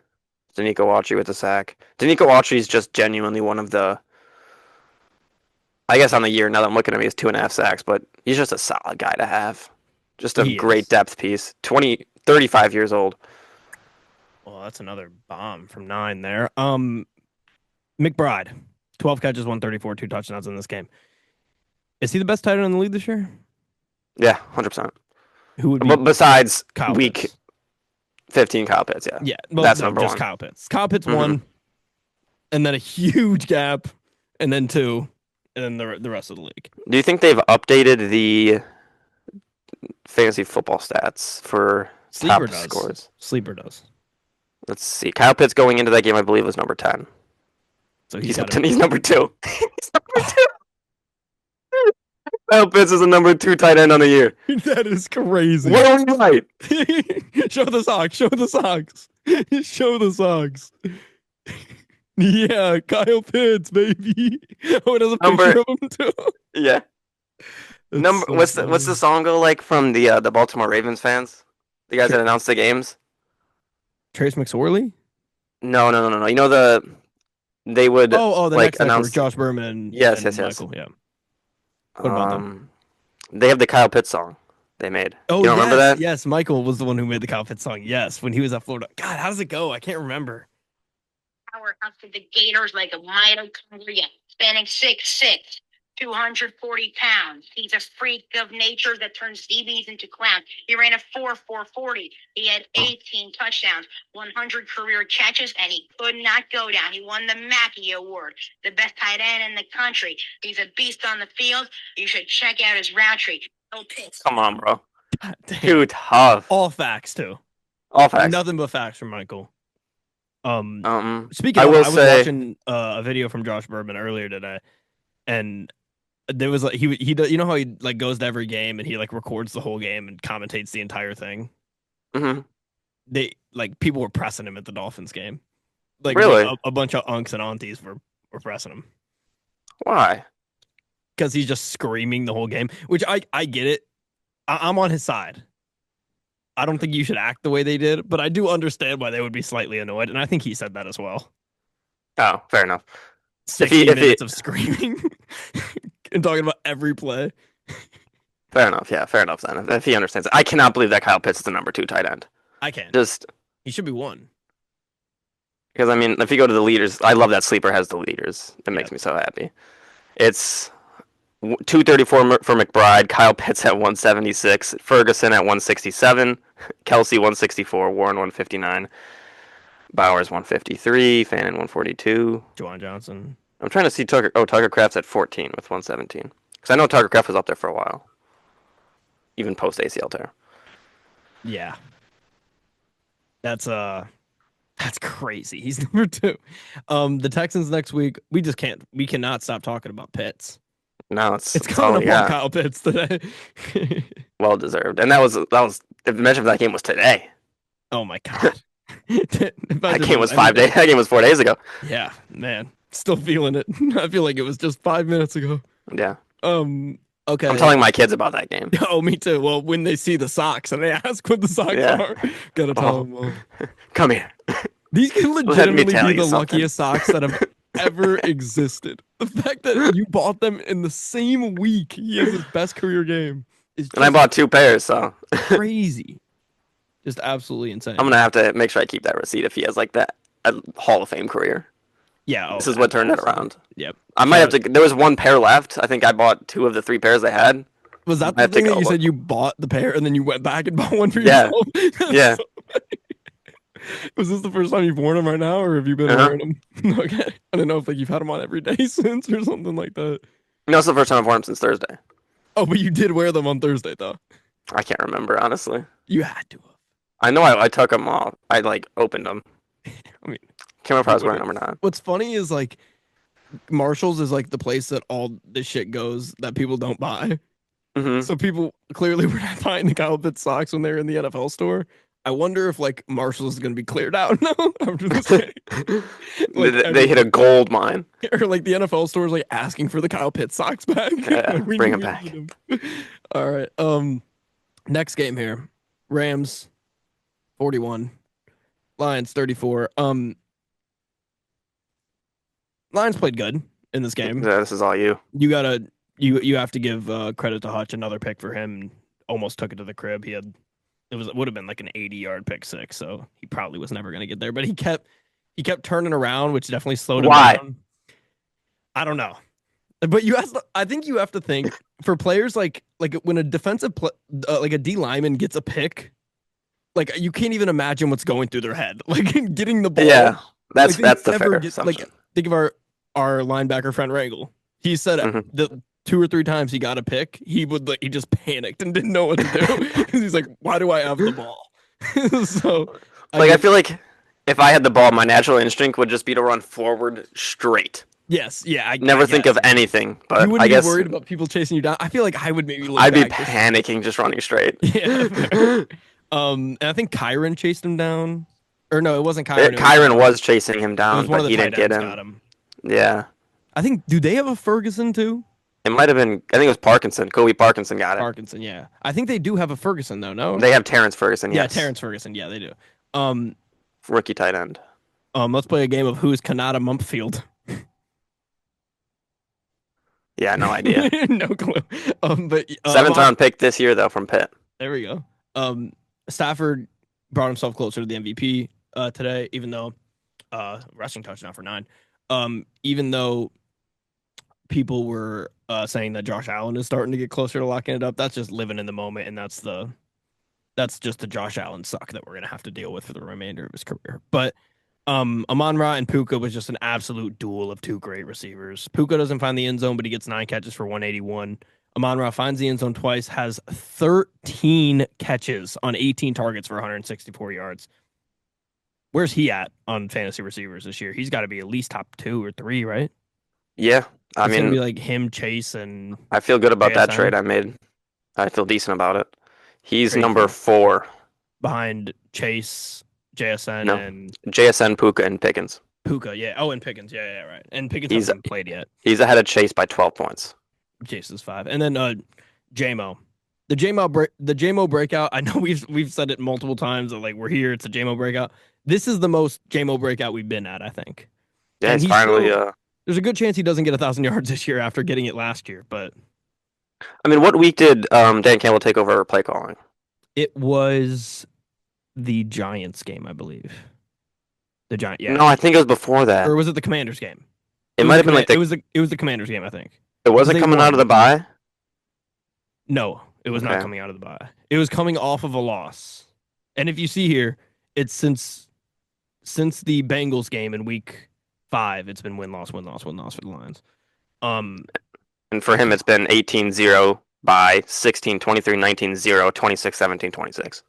Speaker 2: Danico Autry with the sack. Danico Autry is just genuinely one of the, I guess on the year, now that I'm looking at him, he has 2.5 sacks, but he's just a solid guy to have. Just a great depth piece. 35 years old.
Speaker 1: Well, that's another bomb from 9 there. McBride, 12 catches, 134, 2 touchdowns in this game. Is he the best tight end in the league this year?
Speaker 2: Yeah, 100%.
Speaker 1: Who would be
Speaker 2: besides
Speaker 1: Kyle
Speaker 2: week
Speaker 1: Pitts.
Speaker 2: 15 Kyle Pitts, yeah.
Speaker 1: Yeah, well,
Speaker 2: that's number
Speaker 1: just
Speaker 2: 1.
Speaker 1: Kyle Pitts. Kyle Pitts 1, and then a huge gap, and then 2, and then the rest of the league.
Speaker 2: Do you think they've updated the fantasy football stats for
Speaker 1: Sleeper
Speaker 2: top scores?
Speaker 1: Sleeper does.
Speaker 2: Let's see. Kyle Pitts going into that game, I believe, was number 10.
Speaker 1: So
Speaker 2: he's number 2. He's number 2. Kyle Pitts is a number 2 tight end on the year.
Speaker 1: That is crazy.
Speaker 2: What are we right?
Speaker 1: Show the socks. Show the socks. Show the socks. Yeah, Kyle Pitts, baby. Oh, it has a picture of him too.
Speaker 2: Yeah. What's the song go like from the Baltimore Ravens fans? The guys that announced the games.
Speaker 1: Trace McSorley?
Speaker 2: No. You know they would
Speaker 1: the
Speaker 2: like
Speaker 1: next
Speaker 2: announce
Speaker 1: Josh Berman.
Speaker 2: Yes.
Speaker 1: Michael, yeah. What about them?
Speaker 2: They have the Kyle Pitts song they made.
Speaker 1: Oh,
Speaker 2: you don't remember that?
Speaker 1: Yes, Michael was the one who made the Kyle Pitts song. Yes, when he was at Florida. God, how does it go? I can't remember.
Speaker 3: Powerhouse of the Gators like a mitochondria, spanning 6'6", 240 pounds. He's a freak of nature that turns DBs into clowns. He ran a 4.40. He had 18 touchdowns, 100 career catches, and he could not go down. He won the Mackey Award, the best tight end in the country. He's a beast on the field. You should check out his route tree. No picks.
Speaker 2: Come on, bro. Too tough.
Speaker 1: All facts too.
Speaker 2: All facts.
Speaker 1: Nothing but facts from Michael. Speaking
Speaker 2: I
Speaker 1: of, I was
Speaker 2: say,
Speaker 1: watching a video from Josh Berman earlier today, and there was like he you know how he like goes to every game and he like records the whole game and commentates the entire thing.
Speaker 2: Mm-hmm.
Speaker 1: They like people were pressing him at the Dolphins game. Like
Speaker 2: really,
Speaker 1: a bunch of unks and aunties were pressing him.
Speaker 2: Why?
Speaker 1: Because he's just screaming the whole game, which I get it. I'm on his side. I don't think you should act the way they did, but I do understand why they would be slightly annoyed, and I think he said that as well.
Speaker 2: Oh, fair enough.
Speaker 1: 60 minutes of screaming and talking about every play.
Speaker 2: Fair enough. Yeah, fair enough then. If he understands it. I cannot believe that Kyle Pitts is the number 2 tight end.
Speaker 1: I can.
Speaker 2: He
Speaker 1: should be 1.
Speaker 2: Because, I mean, if you go to the leaders, I love that Sleeper has the leaders. It makes me so happy. It's 234 for McBride, Kyle Pitts at 176, Ferguson at 167, Kelsey 164, Warren 159, Bowers 153, Fannin 142.
Speaker 1: Juwan Johnson.
Speaker 2: I'm trying to see Tucker. Oh, Tucker Kraft's at 14 with 117. Because I know Tucker Kraft was up there for a while. Even post ACL tear.
Speaker 1: Yeah. That's crazy. He's number 2. The Texans next week, we cannot stop talking about Pitts.
Speaker 2: No, it's
Speaker 1: coming up on Kyle Pitts today.
Speaker 2: Well deserved. And that was imagine if that game was today.
Speaker 1: Oh my god.
Speaker 2: That game was 5 days. That game was 4 days ago.
Speaker 1: Yeah, man. Still feeling it. I feel like it was just 5 minutes ago.
Speaker 2: Yeah.
Speaker 1: Okay.
Speaker 2: I'm telling my kids about that game.
Speaker 1: Oh, me too. Well, when they see the socks and they ask what the socks are, gotta tell them. Well,
Speaker 2: come here.
Speaker 1: These can legitimately be the luckiest socks that have ever existed. The fact that you bought them in the same week he has his best career game is just
Speaker 2: and I bought 2 pairs, so
Speaker 1: crazy. Just absolutely insane.
Speaker 2: I'm gonna have to make sure I keep that receipt if he has like that a Hall of Fame career.
Speaker 1: Yeah,
Speaker 2: this is what turned it around.
Speaker 1: Yep.
Speaker 2: I might have to. There was 1 pair left. I think I bought 2 of the 3 pairs they had.
Speaker 1: Was that the thing that you said you bought the pair and then you went back and bought one for
Speaker 2: yourself? Yeah.
Speaker 1: So was this the first time you've worn them right now, or have you been wearing them? Okay. I don't know if you've had them on every day since or something like that.
Speaker 2: No, it's the first time I've worn them since Thursday.
Speaker 1: Oh, but you did wear them on Thursday, though.
Speaker 2: I can't remember, honestly.
Speaker 1: You had to.
Speaker 2: I know I took them off. I opened them.
Speaker 1: I mean,
Speaker 2: can't remember if I was wearing them or not.
Speaker 1: What's funny is Marshall's is the place that all this shit goes that people don't buy.
Speaker 2: Mm-hmm.
Speaker 1: So people clearly were not buying the Kyle Pitts socks when they were in the NFL store. I wonder if Marshall's is going to be cleared out now after this game.
Speaker 2: They hit a gold mine.
Speaker 1: Or the NFL store is asking for the Kyle Pitts socks back.
Speaker 2: Yeah, bring them back.
Speaker 1: All right. Next game here. Rams 41. Lions 34. Lions played good in this game.
Speaker 2: Yeah, this is all you.
Speaker 1: You have to give credit to Hutch. Another pick for him. Almost took it to the crib. It would have been an 80-yard pick 6, so he probably was never going to get there. But he kept turning around, which definitely slowed him down. I don't know. But I think you have to think for players like when a defensive a D lineman gets a pick, you can't even imagine what's going through their head. Getting the ball.
Speaker 2: Yeah, that's the fair assumption.
Speaker 1: Think of our linebacker friend Rangel. He said the 2 or 3 times he got a pick, he just panicked and didn't know what to do because he's like, "Why do I have the ball?" So,
Speaker 2: I feel like if I had the ball, my natural instinct would just be to run forward straight.
Speaker 1: Yes, yeah. I
Speaker 2: never think of anything, but
Speaker 1: you wouldn't
Speaker 2: I guess
Speaker 1: be worried about people chasing you down. I feel like I would maybe.
Speaker 2: I'd be panicking just running straight.
Speaker 1: Yeah. And I think Kyron chased him down, or no, it wasn't Kyron.
Speaker 2: Kyron was chasing him down, but he didn't get him. Yeah.
Speaker 1: I think. Do they have a Ferguson too?
Speaker 2: It might have been. I think it was Parkinson. Kobe Parkinson got it.
Speaker 1: Parkinson, yeah. I think they do have a Ferguson though. No,
Speaker 2: they have Terrence Ferguson. Yes.
Speaker 1: Yeah, Terrence Ferguson. Yeah, they do.
Speaker 2: Rookie tight end.
Speaker 1: Let's play a game of Who's Kanata Mumpfield.
Speaker 2: Yeah, no idea.
Speaker 1: No clue. But
Speaker 2: 7th round pick this year though from Pitt.
Speaker 1: There we go. Stafford brought himself closer to the MVP today, even though rushing touchdown for 9. Even though people were saying that Josh Allen is starting to get closer to locking it up, that's just living in the moment, and that's just the Josh Allen suck that we're gonna have to deal with for the remainder of his career. But Amon-Ra and Puka was just an absolute duel of 2 great receivers. Puka doesn't find the end zone, but he gets 9 catches for 181. Amon-Ra finds the end zone twice, has 13 catches on 18 targets for 164 yards. Where's he at on fantasy receivers this year? He's got to be at least top 2 or 3, right?
Speaker 2: Yeah, I mean,
Speaker 1: it's gonna be him, Chase, and
Speaker 2: I feel good about that trade I made. I feel decent about it. He's number 4
Speaker 1: behind Chase, JSN, and
Speaker 2: JSN, Puka, and Pickens.
Speaker 1: Puka, yeah. Oh, and Pickens, yeah, right. And Pickens hasn't played yet.
Speaker 2: He's ahead of Chase by 12 points.
Speaker 1: Chase is 5, and then JMO The JMO breakout. I know we've said it multiple times that like we're here. It's a JMO breakout. This is the most JMO breakout we've been at, I think.
Speaker 2: Yeah,
Speaker 1: And
Speaker 2: he's
Speaker 1: he's
Speaker 2: finally.
Speaker 1: still there's a good chance he doesn't get 1,000 yards this year after getting it last year, but
Speaker 2: I mean, what week did Dan Campbell take over play calling?
Speaker 1: it was the Giants game, I believe. The Giant, yeah,
Speaker 2: No, I think it was before that.
Speaker 1: or was it the Commanders game?
Speaker 2: It might have been like
Speaker 1: it was the Commanders game, I think.
Speaker 2: it wasn't
Speaker 1: they
Speaker 2: coming out of
Speaker 1: won.
Speaker 2: the bye.
Speaker 1: No, it was not
Speaker 2: Okay.
Speaker 1: coming out of the bye. It was coming off of a loss. And if you see here, it's since the Bengals game in week 5, it's been win loss win loss win loss for the Lions.
Speaker 2: And for him, it's been 18-0 by 16, 23, 19-0, 26, 17, 26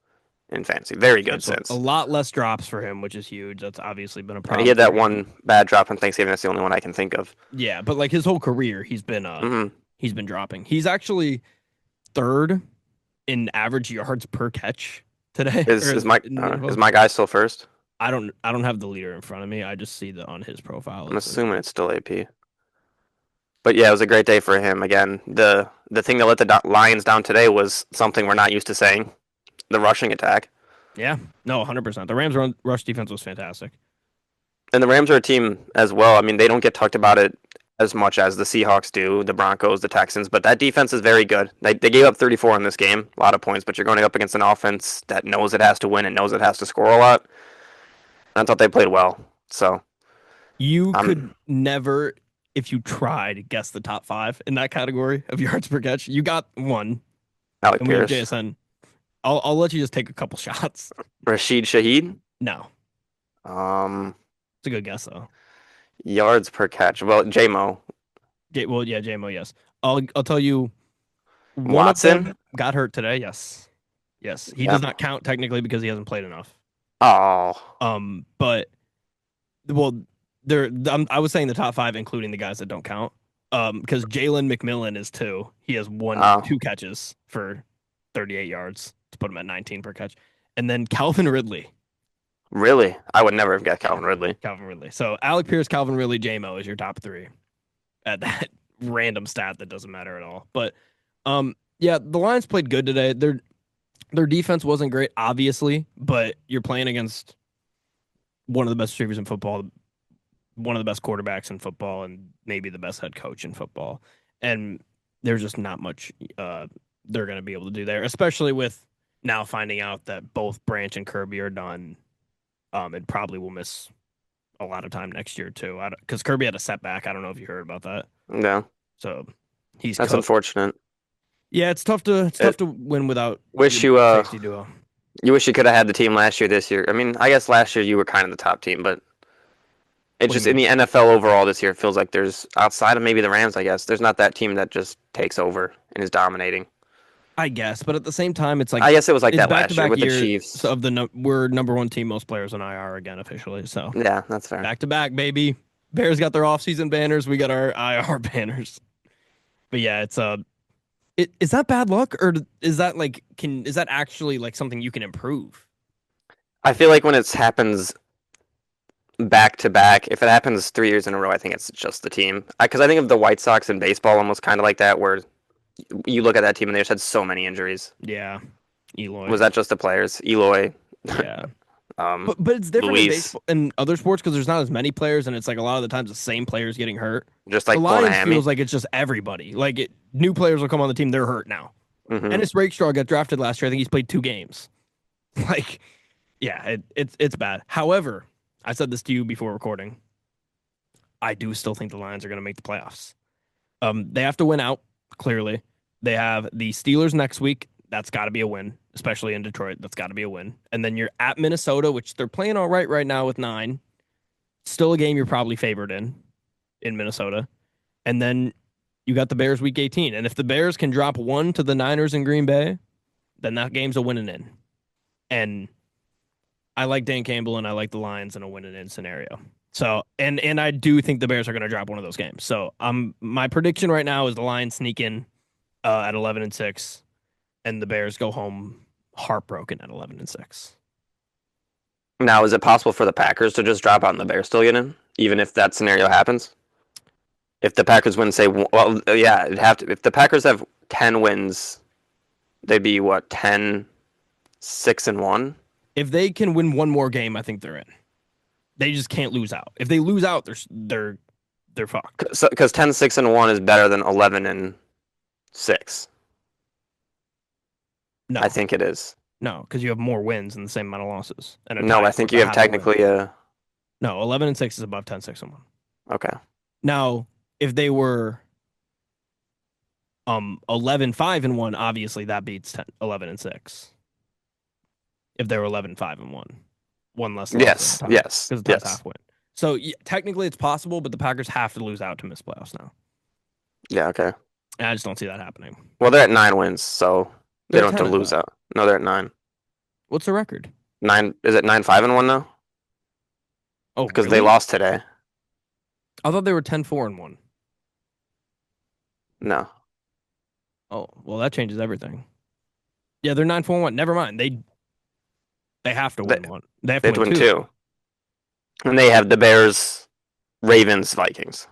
Speaker 2: in fantasy. Very good since.
Speaker 1: A lot less drops for him, which is huge. That's obviously been a problem.
Speaker 2: He had that one bad drop on Thanksgiving. That's the only one I can think of.
Speaker 1: Yeah, but like his whole career, he's been dropping. He's actually third in average yards per catch today.
Speaker 2: Is my guy still first?
Speaker 1: I don't have the leader in front of me. I just see on his profile.
Speaker 2: I'm assuming it's still AP. But yeah, it was a great day for him. Again, the thing that let the Lions down today was something we're not used to saying: the rushing attack.
Speaker 1: Yeah, no, 100%. The Rams' rush defense was fantastic.
Speaker 2: And the Rams are a team as well. I mean, they don't get talked about it as much as the Seahawks do, the Broncos, the Texans, but that defense is very good. They gave up 34 in this game, a lot of points, but you're going up against an offense that knows it has to win and knows it has to score a lot. And I thought they played well. So
Speaker 1: you could never, if you tried, guess the top 5 in that category of yards per catch. You got one.
Speaker 2: Alec Pierce.
Speaker 1: JSN. I'll let you just take a couple shots.
Speaker 2: Rashid Shaheed?
Speaker 1: No. It's a good guess though.
Speaker 2: Yards per catch. Well, JMO.
Speaker 1: JMO, yes. I'll tell you.
Speaker 2: Watson
Speaker 1: got hurt today. Yes. He does not count technically because he hasn't played enough.
Speaker 2: Oh.
Speaker 1: But I was saying the top 5, including the guys that don't count. Because Jalen McMillan is 2. He has 2 catches for 38 yards to put him at 19 per catch, and then Calvin Ridley.
Speaker 2: Really? I would never have got Calvin Ridley.
Speaker 1: So Alec Pierce, Calvin Ridley, JMO is your top 3 at that random stat that doesn't matter at all. But yeah, the Lions played good today. Their defense wasn't great, obviously, but you're playing against one of the best receivers in football, one of the best quarterbacks in football, and maybe the best head coach in football. And there's just not much they're going to be able to do there, especially with now finding out that both Branch and Kirby are done. It probably will miss a lot of time next year too, because Kirby had a setback. I don't know if you heard about that.
Speaker 2: No.
Speaker 1: So
Speaker 2: that's unfortunate.
Speaker 1: Yeah, it's tough to win without.
Speaker 2: Wish you
Speaker 1: safety duo.
Speaker 2: You wish you could have had the team last year. This year, I mean, I guess last year you were kind of the top team, but it just in the NFL overall this year, it feels like there's outside of maybe the Rams. I guess there's not that team that just takes over and is dominating.
Speaker 1: I guess, but at the same time, it's like
Speaker 2: I guess it was like that last year with the Chiefs.
Speaker 1: Of we're number 1 team, most players on IR again officially. So
Speaker 2: yeah, that's fair.
Speaker 1: Back to back, baby. Bears got their offseason banners. We got our IR banners. But yeah, it's is that bad luck, or is that is that actually like something you can improve?
Speaker 2: I feel like when it happens back to back, if it happens 3 years in a row, I think it's just the team. Because I think of the White Sox in baseball almost kind of like that, where you look at that team and they just had so many injuries.
Speaker 1: Yeah, Eloy.
Speaker 2: Was that just the players? Eloy.
Speaker 1: Yeah. But it's different in baseball and other sports because there's not as many players, and it's like a lot of the times the same players getting hurt.
Speaker 2: Just like
Speaker 1: the Lions feels like it's just everybody. Like new players will come on the team, they're hurt now.
Speaker 2: Mm-hmm.
Speaker 1: Ennis Rakestraw got drafted last year. I think he's played 2 games. Like, yeah, it's bad. However, I said this to you before recording. I do still think the Lions are going to make the playoffs. They have to win out. Clearly, they have the Steelers next week. That's got to be a win, especially in Detroit. That's got to be a win. And then you're at Minnesota, which they're playing all right now with 9. Still a game you're probably favored in Minnesota. And then you got the Bears week 18. And if the Bears can drop 1 to the Niners in Green Bay, then that game's a winning in. And I like Dan Campbell and I like the Lions in a winning in scenario. So, and I do think the Bears are going to drop one of those games. So, my prediction right now is the Lions sneak in at 11-6, and the Bears go home heartbroken at 11-6.
Speaker 2: Now, is it possible for the Packers to just drop out and the Bears still get in, even if that scenario happens? If the Packers win, say, well, yeah, it'd have to. If the Packers have 10 wins, they'd be what 10-6-1.
Speaker 1: If they can win one more game, I think they're in. They just can't lose out. If they lose out, they're fucked.
Speaker 2: Because 10-6-1 is better than 11-6.
Speaker 1: No,
Speaker 2: I think it is.
Speaker 1: no, because you have more wins and the same amount of losses. And
Speaker 2: No, I think you have technically a.
Speaker 1: No, 11-6 is above 10-6-1.
Speaker 2: Okay.
Speaker 1: Now, if they were 11-5-1, obviously that beats 11-6. If they were 11-5-1, one less loss.
Speaker 2: Yes. Yes.
Speaker 1: Because it's half win. So technically it's possible, but the Packers have to lose out to miss playoffs now.
Speaker 2: Yeah. Okay.
Speaker 1: And I just don't see that happening.
Speaker 2: Well, they're at 9 wins, so they don't have to lose out. No, they're at 9.
Speaker 1: What's the record?
Speaker 2: 9. Is it 9-5-1 now?
Speaker 1: Oh,
Speaker 2: because
Speaker 1: really?
Speaker 2: they lost today.
Speaker 1: I thought they were 10-4-1.
Speaker 2: No.
Speaker 1: Oh, well, that changes everything. Yeah, they're 9-4-1. Never mind. They have to win one. They have to win two.
Speaker 2: And they have the Bears, Ravens, Vikings.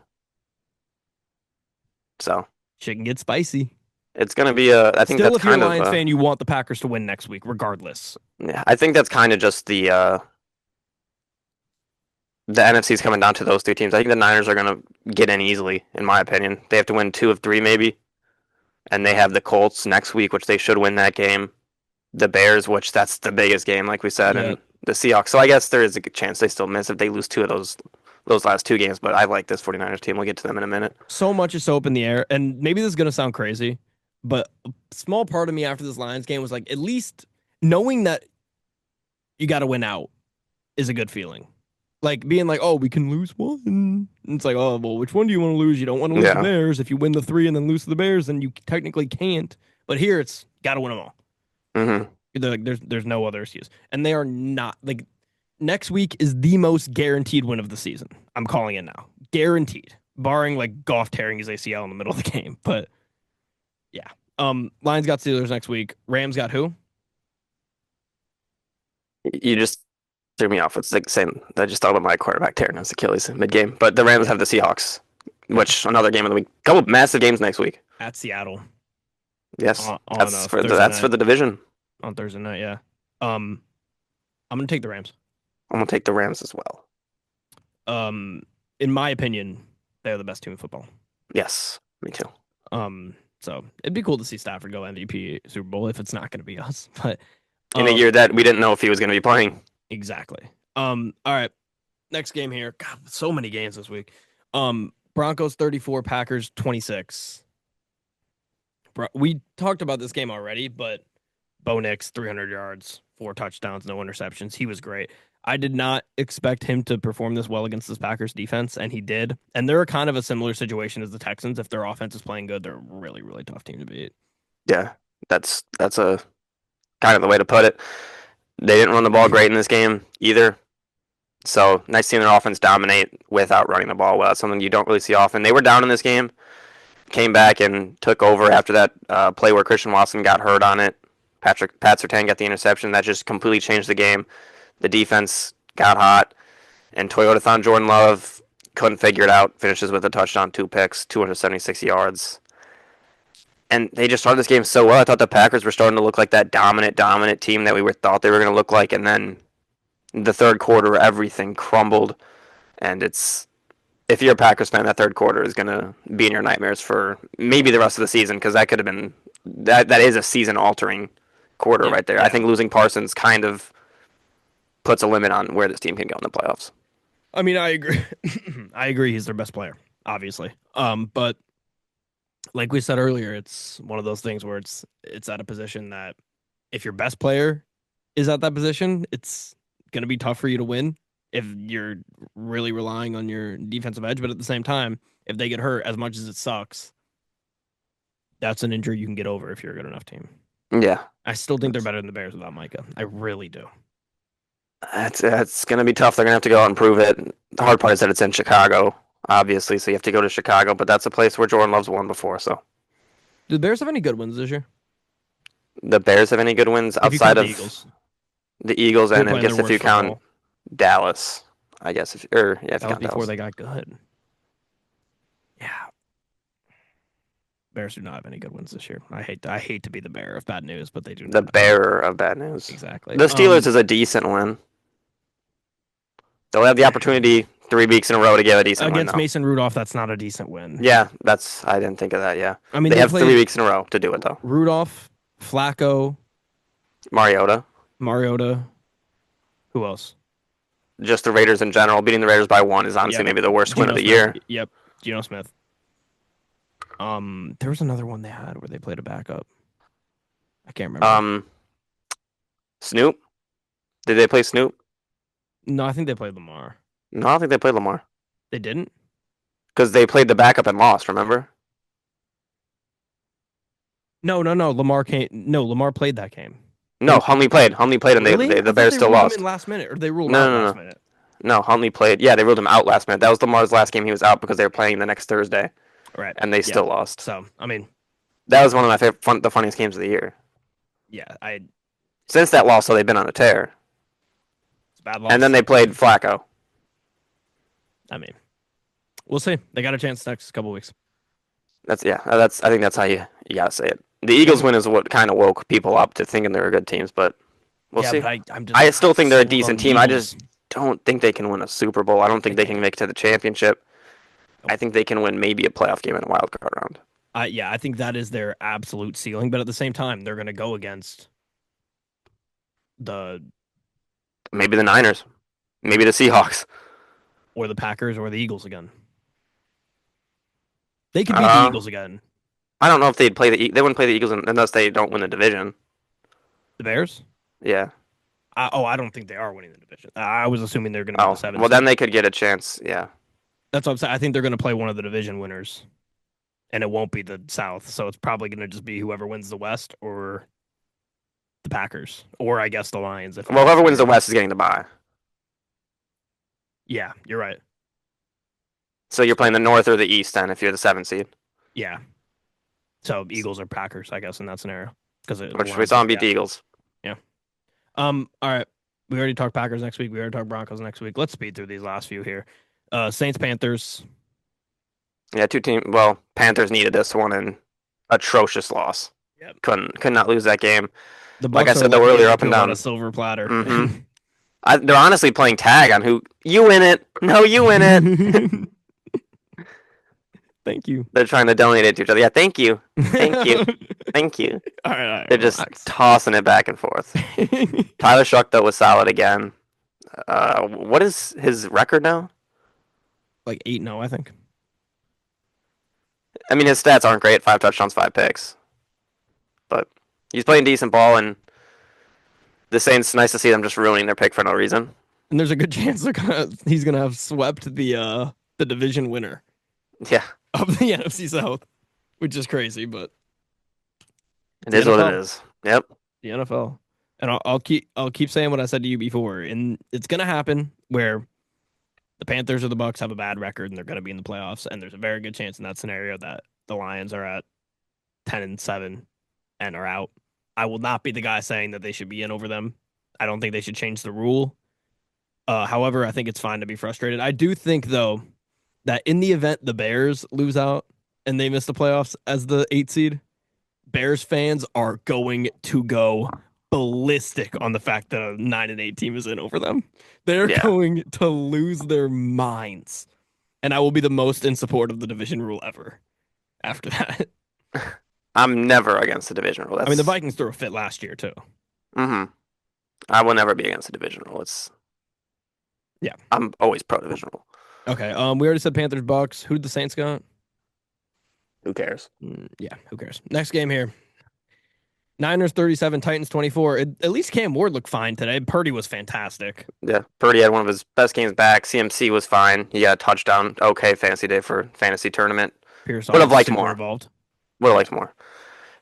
Speaker 2: So
Speaker 1: shit can get spicy.
Speaker 2: It's going to be I think
Speaker 1: still,
Speaker 2: that's
Speaker 1: if you're
Speaker 2: kind
Speaker 1: a
Speaker 2: of
Speaker 1: Lions fan, you want the Packers to win next week, regardless.
Speaker 2: Yeah, I think that's kind of just the NFC's coming down to those two teams. I think the Niners are going to get in easily, in my opinion. They have to win 2 of 3, maybe. And they have the Colts next week, which they should win that game. The Bears, which that's the biggest game, like we said, and the Seahawks. So I guess there is a good chance they still miss if they lose 2 of those last 2 games. But I like this 49ers team. We'll get to them in a minute.
Speaker 1: So much is so up in the air. And maybe this is going to sound crazy, but a small part of me after this Lions game was like, at least knowing that you got to win out is a good feeling. Like being like, oh, we can lose one. And it's like, oh, well, which one do you want to lose? You don't want to lose the Bears. If you win the 3 and then lose to the Bears, then you technically can't. But here it's got to win them all.
Speaker 2: Mm-hmm.
Speaker 1: Like, there's no other excuse. And they are not, like, next week is the most guaranteed win of the season. I'm calling it now. Guaranteed. Barring, like, Goff tearing his ACL in the middle of the game. But, yeah. Lions got Steelers next week. Rams got who?
Speaker 2: You just threw me off. It's the same. I just thought about my quarterback tearing his Achilles mid-game. But the Rams have the Seahawks, which another game of the week. Couple massive games next week.
Speaker 1: At Seattle.
Speaker 2: Yes, that's for the division.
Speaker 1: On Thursday night, yeah. I'm gonna take the Rams.
Speaker 2: I'm gonna take the Rams as well.
Speaker 1: In my opinion, they're the best team in football.
Speaker 2: Yes, me too.
Speaker 1: So it'd be cool to see Stafford go MVP Super Bowl if it's not gonna be us. But
Speaker 2: in a year that we didn't know if he was gonna be playing.
Speaker 1: Exactly. All right. Next game here. God, so many games this week. Broncos 34, Packers 26. We talked about this game already, but Bo Nix, 300 yards, 4 touchdowns, no interceptions. He was great. I did not expect him to perform this well against this Packers defense, and he did. And they're kind of a similar situation as the Texans. If their offense is playing good, they're a really, really tough team to beat.
Speaker 2: Yeah, that's a kind of the way to put it. They didn't run the ball great in this game either. So nice seeing their offense dominate without running the ball well. That's something you don't really see often. They were down in this game, came back and took over after that play where Christian Watson got hurt on it. Pat Surtain got the interception. That just completely changed the game. The defense got hot, and Toyotathon Jordan Love couldn't figure it out. Finishes with a touchdown, 2 picks, 276 yards. And they just started this game so well. I thought the Packers were starting to look like that dominant team that we thought they were going to look like. And then the third quarter, everything crumbled. And if you're a Packers fan, that third quarter is going to be in your nightmares for maybe the rest of the season, because that could have been that is a season-altering quarter right there. Yeah. I think losing Parsons kind of puts a limit on where this team can go in the playoffs.
Speaker 1: I mean, I agree. I agree he's their best player, obviously. But like we said earlier, it's one of those things where it's at a position that if your best player is at that position, it's going to be tough for you to win if you're really relying on your defensive edge. But at the same time, if they get hurt, as much as it sucks, that's an injury you can get over if you're a good enough team.
Speaker 2: Yeah.
Speaker 1: I still think they're better than the Bears without Micah. I really do.
Speaker 2: It's going to be tough. They're going to have to go out and prove it. The hard part is that it's in Chicago, obviously, so you have to go to Chicago, but that's a place where Jordan Love's won before. So,
Speaker 1: do the Bears have any good wins this year?
Speaker 2: The Bears have any good wins outside of the Eagles, and I guess if you count Dallas, I guess if you count
Speaker 1: before
Speaker 2: Dallas.
Speaker 1: They got good. Yeah. Bears do not have any good wins this year. I hate to be the bearer of bad news, but they do
Speaker 2: The
Speaker 1: not.
Speaker 2: bearer of bad news.
Speaker 1: Exactly.
Speaker 2: The Steelers is a decent win. They'll have the opportunity 3 weeks in a row to get a decent win.
Speaker 1: Against Mason Rudolph, that's not a decent win.
Speaker 2: Yeah, I didn't think of that. Yeah,
Speaker 1: I mean,
Speaker 2: they have
Speaker 1: played
Speaker 2: 3 weeks in a row to do it though.
Speaker 1: Rudolph, Flacco,
Speaker 2: Mariota,
Speaker 1: who else?
Speaker 2: just the Raiders in general. Beating the Raiders by 1 is honestly maybe the worst win of the year.
Speaker 1: Yep, Geno Smith. There was another one they had where they played a backup. I can't remember.
Speaker 2: Snoop. Did they play Snoop?
Speaker 1: No, I think they played Lamar.
Speaker 2: No, I don't think they played Lamar.
Speaker 1: They didn't?
Speaker 2: Because they played the backup and lost, remember?
Speaker 1: No. Lamar played that game.
Speaker 2: No, Huntley played. Huntley played, and
Speaker 1: Really?
Speaker 2: the Bears still lost.
Speaker 1: Him in last minute, or they ruled out last minute.
Speaker 2: No, Huntley played. Yeah, they ruled him out last minute. That was Lamar's last game. He was out because they were playing the next Thursday.
Speaker 1: Right.
Speaker 2: And they still lost.
Speaker 1: So, I mean,
Speaker 2: that was one of my favorite, the funniest games of the year.
Speaker 1: Yeah,
Speaker 2: Since that loss, so they've been on a tear.
Speaker 1: It's a bad loss.
Speaker 2: And then they played Flacco.
Speaker 1: I mean, we'll see. They got a chance next couple weeks.
Speaker 2: I think that's how you gotta say it. The Eagles win is what kind of woke people up to thinking they were good teams, but we'll see.
Speaker 1: But
Speaker 2: I still think they're a decent team. I just don't think they can win a Super Bowl. I don't think they can make it to the championship. I think they can win maybe a playoff game in a wild card round.
Speaker 1: I think that is their absolute ceiling, but at the same time, they're going to go against
Speaker 2: maybe the Niners, maybe the Seahawks,
Speaker 1: or the Packers, or the Eagles again. They could beat the Eagles again.
Speaker 2: I don't know if they wouldn't play the Eagles unless they don't win the division.
Speaker 1: The Bears?
Speaker 2: Yeah.
Speaker 1: I don't think they are winning the division. I was assuming they're going to be the 7th.
Speaker 2: Well, then they could get a chance. Yeah.
Speaker 1: That's what I'm saying. I think they're going to play one of the division winners, and it won't be the South. So it's probably going to just be whoever wins the West or the Packers, or I guess the Lions.
Speaker 2: Well, whoever wins the West is getting the bye.
Speaker 1: Yeah, you're right.
Speaker 2: So you're playing the North or the East then if you're the 7th seed.
Speaker 1: Yeah. So Eagles or Packers, I guess, in that scenario.
Speaker 2: Which we saw them beat the Eagles.
Speaker 1: Yeah. All right. We already talked Packers next week. We already talked Broncos next week. Let's speed through these last few here. Saints, Panthers.
Speaker 2: Yeah, 2 teams. Well, Panthers needed this one, and atrocious loss.
Speaker 1: Yep.
Speaker 2: Could not lose that game.
Speaker 1: Like
Speaker 2: I said earlier, up and down.
Speaker 1: On a silver platter.
Speaker 2: Mm-hmm. They're honestly playing tag on who you win it. No, you win it.
Speaker 1: Thank you.
Speaker 2: They're trying to donate it to each other. Yeah, thank you. Thank you. Thank you.
Speaker 1: All right.
Speaker 2: They're just tossing it back and forth. Tyler Shuck, though, was solid again. What is his record now?
Speaker 1: Like 8-0, I think.
Speaker 2: I mean, his stats aren't great. 5 touchdowns, 5 picks. But he's playing decent ball, and the Saints, nice to see them just ruining their pick for no reason.
Speaker 1: And there's a good chance he's gonna have swept the division winner.
Speaker 2: Yeah.
Speaker 1: Of the NFC South, which is crazy, but
Speaker 2: it is what it is. Yep.
Speaker 1: The NFL, and I'll keep saying what I said to you before, and it's gonna happen where the Panthers or the Bucs have a bad record and they're gonna be in the playoffs, and there's a very good chance in that scenario that the Lions are at 10-7 and are out. I will not be the guy saying that they should be in over them. I don't think they should change the rule. However, I think it's fine to be frustrated. I do think, though, that in the event the Bears lose out and they miss the playoffs as the 8th seed, Bears fans are going to go ballistic on the fact that a 9-8 team is in over them. They're going to lose their minds. And I will be the most in support of the division rule ever after that.
Speaker 2: I'm never against the division rule.
Speaker 1: I mean, the Vikings threw a fit last year, too.
Speaker 2: Mm-hmm. I will never be against the division rule. I'm always pro division rule.
Speaker 1: Okay. We already said Panthers, Bucks. Who did the Saints got?
Speaker 2: Who cares?
Speaker 1: Yeah, who cares? Next game here. Niners 37, Titans 24. At least Cam Ward looked fine today. Purdy was fantastic.
Speaker 2: Yeah, Purdy had one of his best games back. CMC was fine. He got a touchdown. Okay, fantasy day for fantasy tournament.
Speaker 1: Pierce
Speaker 2: would have liked more.
Speaker 1: Involved.
Speaker 2: Would have liked more.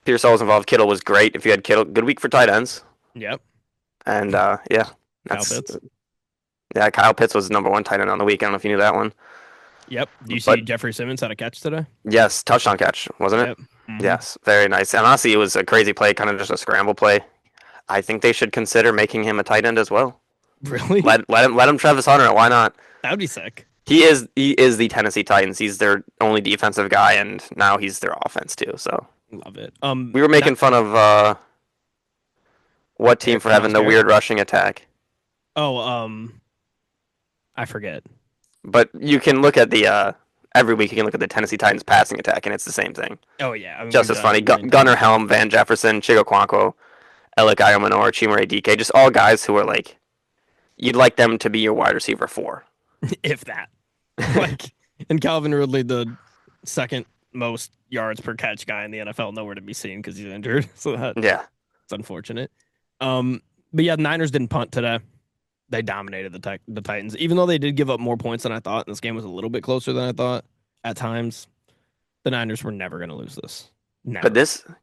Speaker 2: Pierce was involved. Kittle was great. If you had Kittle, good week for tight ends.
Speaker 1: Yep.
Speaker 2: And
Speaker 1: Kyle Pitts.
Speaker 2: Yeah, Kyle Pitts was number 1 tight end on the week. I don't know if you knew that one.
Speaker 1: Yep. Do you see Jeffrey Simmons had a catch today?
Speaker 2: Yes, touchdown catch, wasn't it?
Speaker 1: Yep. Mm-hmm.
Speaker 2: Yes, very nice. And honestly, it was a crazy play, kind of just a scramble play. I think they should consider making him a tight end as well.
Speaker 1: Really?
Speaker 2: Let him Travis Hunter. Why not?
Speaker 1: That would be sick.
Speaker 2: He is the Tennessee Titans. He's their only defensive guy, and now he's their offense too. So
Speaker 1: Love it.
Speaker 2: we were making fun of what team for having
Speaker 1: Myles
Speaker 2: the
Speaker 1: Garrett?
Speaker 2: weird rushing attack.
Speaker 1: Oh, I forget.
Speaker 2: But you can look at the every week you can look at the Tennessee Titans passing attack, and it's the same thing.
Speaker 1: Oh yeah, I mean,
Speaker 2: Just
Speaker 1: we've
Speaker 2: as
Speaker 1: done
Speaker 2: funny.
Speaker 1: it many
Speaker 2: Gunnar
Speaker 1: times.
Speaker 2: Helm, Van Jefferson, Chigo Kwanko, Alec Iomanor, Chimere DK, just all guys who are like you'd like them to be your wide receiver 4.
Speaker 1: If that. Like, and Calvin Ridley, the second most yards per catch guy in the NFL, nowhere to be seen because he's injured. So that's
Speaker 2: Yeah.
Speaker 1: unfortunate. But yeah, the Niners didn't punt today. They dominated the Titans, even though they did give up more points than I thought. And this game was a little bit closer than I thought at times. The Niners were never going to lose this. Never.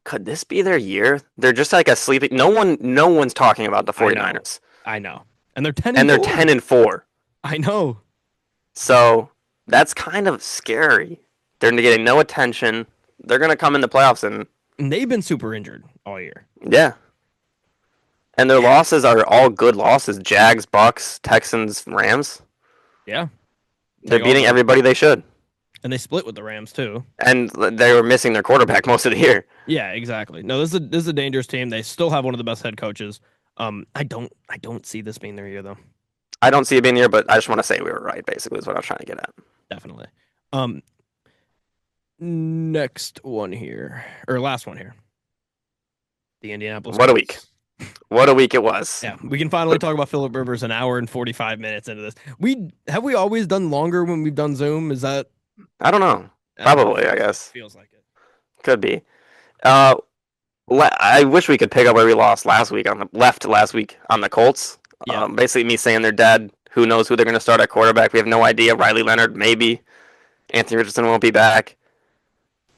Speaker 2: Could this be their year? They're just like a sleeping. No one's talking about the 49ers.
Speaker 1: I know. And they're 10
Speaker 2: And they're
Speaker 1: 4.
Speaker 2: 10-4.
Speaker 1: I know.
Speaker 2: So that's kind of scary. They're getting no attention. They're going to come in the playoffs and
Speaker 1: And they've been super injured all year.
Speaker 2: yeah. And their losses are all good losses. Jags, Bucs, Texans, Rams.
Speaker 1: Yeah.
Speaker 2: They're beating everybody they should.
Speaker 1: And they split with the Rams too.
Speaker 2: And they were missing their quarterback most of the year.
Speaker 1: Yeah, exactly. No, this is a dangerous team. They still have one of the best head coaches. I don't see this being their year though.
Speaker 2: I don't see it being here, but I just want to say we were right, basically, is what I was trying to get at.
Speaker 1: Definitely. Next one here, or last one here. The Indianapolis
Speaker 2: What a
Speaker 1: Colts.
Speaker 2: week. What a week it was.
Speaker 1: Yeah, we can finally talk about Phillip Rivers an hour and 45 minutes into this. We always done longer when we've done Zoom? Is that
Speaker 2: I don't know. Probably, I guess.
Speaker 1: feels like it.
Speaker 2: Could be. I wish we could pick up where we last week on the Colts.
Speaker 1: Yeah.
Speaker 2: Basically, me saying they're dead. Who knows who they're going to start at quarterback? We have no idea. Riley Leonard, maybe. Anthony Richardson won't be back.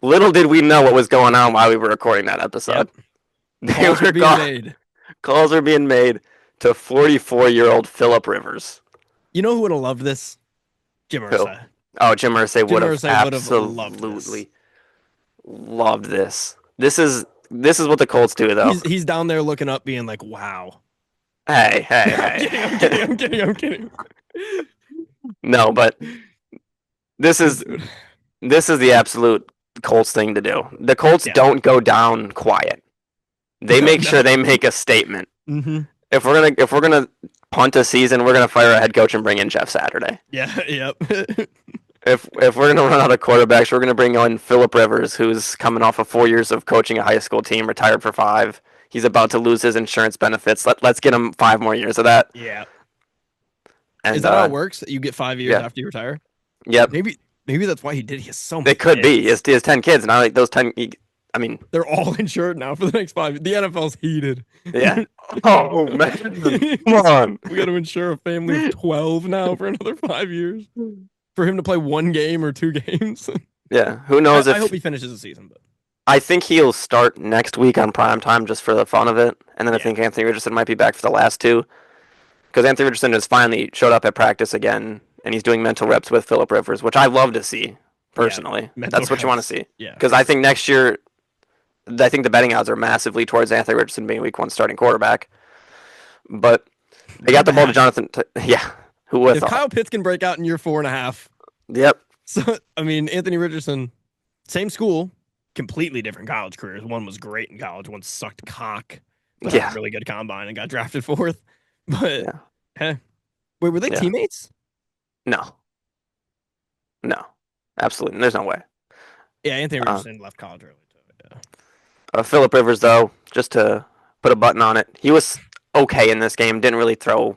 Speaker 2: Little did we know what was going on while we were recording that episode.
Speaker 1: Yep.
Speaker 2: They
Speaker 1: Calls
Speaker 2: were
Speaker 1: are being made.
Speaker 2: Calls are being made to 44-year-old Phillip Rivers.
Speaker 1: You know who would have loved this? Jim Irsay.
Speaker 2: Oh, Jim Irsay would have
Speaker 1: Irsay would have
Speaker 2: absolutely loved this. This is what the Colts do, though.
Speaker 1: He's down there looking up, being like, "Wow."
Speaker 2: Hey.
Speaker 1: I'm kidding.
Speaker 2: No, but this is the absolute Colts thing to do. The Colts don't go down quiet. They make sure they make a statement.
Speaker 1: Mm-hmm.
Speaker 2: If we're gonna punt a season, we're gonna fire a head coach and bring in Jeff Saturday.
Speaker 1: Yeah. Yep.
Speaker 2: If we're gonna run out of quarterbacks, we're gonna bring in Phillip Rivers, who's coming off of 4 years of coaching a high school team, retired for 5. He's about to lose his insurance benefits. Let's get him 5 more years of that.
Speaker 1: Yeah.
Speaker 2: And,
Speaker 1: Is that how it works? You get 5 years after you retire?
Speaker 2: Yep.
Speaker 1: Maybe that's why he did. He has so many.
Speaker 2: It could be.
Speaker 1: kids.
Speaker 2: He has 10 kids, and I like those 10. I mean,
Speaker 1: They're all insured now for the next 5. The NFL's heated.
Speaker 2: yeah. Oh man, come on.
Speaker 1: We got to insure a family of 12 now for another 5 years for him to play 1 game or 2 games.
Speaker 2: Yeah. Who knows
Speaker 1: I hope he finishes the season, but
Speaker 2: I think he'll start next week on prime time just for the fun of it, and then I think Anthony Richardson might be back for the last 2, because Anthony Richardson has finally showed up at practice again, and he's doing mental reps with Phillip Rivers, which I love to see personally. That's what you want to see.
Speaker 1: Yeah.
Speaker 2: Because I think next year, I think the betting odds are massively towards Anthony Richardson being week 1 starting quarterback. But they got the ball to Jonathan. Who would have
Speaker 1: if
Speaker 2: thought?
Speaker 1: Kyle Pitts can break out in year 4.5,
Speaker 2: Yep.
Speaker 1: so I mean Anthony Richardson, same school, completely different college careers. One was great in college, one sucked cock, but had a really good combine and got drafted 4th. But wait, were they teammates?
Speaker 2: No, absolutely. There's no way.
Speaker 1: Yeah, Anthony Richardson left college early too. Yeah.
Speaker 2: Phillip Rivers, though, just to put a button on it, he was okay in this game. Didn't really throw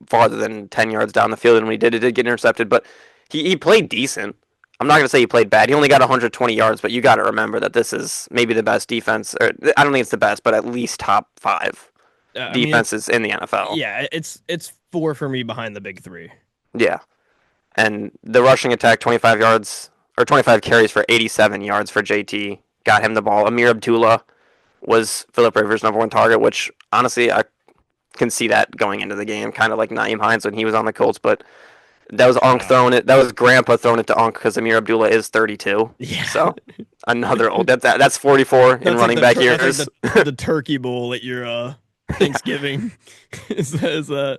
Speaker 2: farther than 10 yards down the field, and when he did, it did get intercepted. But he played decent. I'm not going to say he played bad. He only got 120 yards, but you got to remember that this is maybe the best defense. Or I don't think it's the best, but at least top 5 defenses in the NFL.
Speaker 1: Yeah, it's 4 for me behind the big 3.
Speaker 2: Yeah. And the rushing attack, 25 yards or 25 carries for 87 yards for JT, got him the ball. Amir Abdullah was Phillip Rivers' number 1 target, which honestly I can see that going into the game, kind of like Naeem Hines when he was on the Colts, but that was Unc throwing it. That was Grandpa throwing it to Unc because Amir Abdullah is 32. Yeah. So another old that's 44 in running back years.
Speaker 1: Like the turkey bowl at your Thanksgiving is that.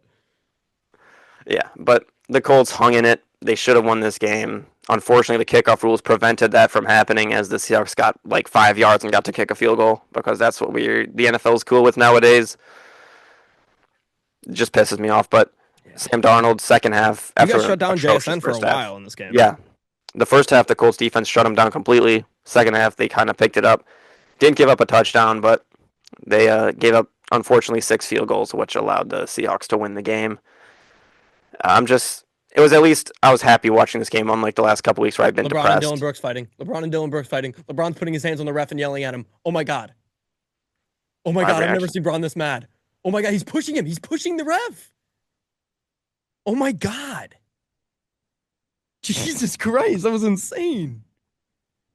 Speaker 2: Yeah, but the Colts hung in it. They should have won this game. Unfortunately, the kickoff rules prevented that from happening as the Seahawks got like 5 yards and got to kick a field goal because that's what the NFL's cool with nowadays. It just pisses me off. But Sam Darnold, second half,
Speaker 1: You
Speaker 2: after
Speaker 1: got shut down
Speaker 2: atrocious
Speaker 1: JSN for a
Speaker 2: first half.
Speaker 1: while in this game.
Speaker 2: Yeah. The first half, the Colts defense shut him down completely. Second half, they kind of picked it up. Didn't give up a touchdown, but they gave up, unfortunately, 6 field goals, which allowed the Seahawks to win the game. It was at least, I was happy watching this game, unlike the last couple weeks where I've been
Speaker 1: LeBron
Speaker 2: depressed.
Speaker 1: and Dylan Brooks fighting. LeBron's putting his hands on the ref and yelling at him. Oh my God. Oh my God, I've never seen Bron this mad. Oh my God, he's pushing him. He's pushing the ref. Oh my God. Jesus Christ, that was insane.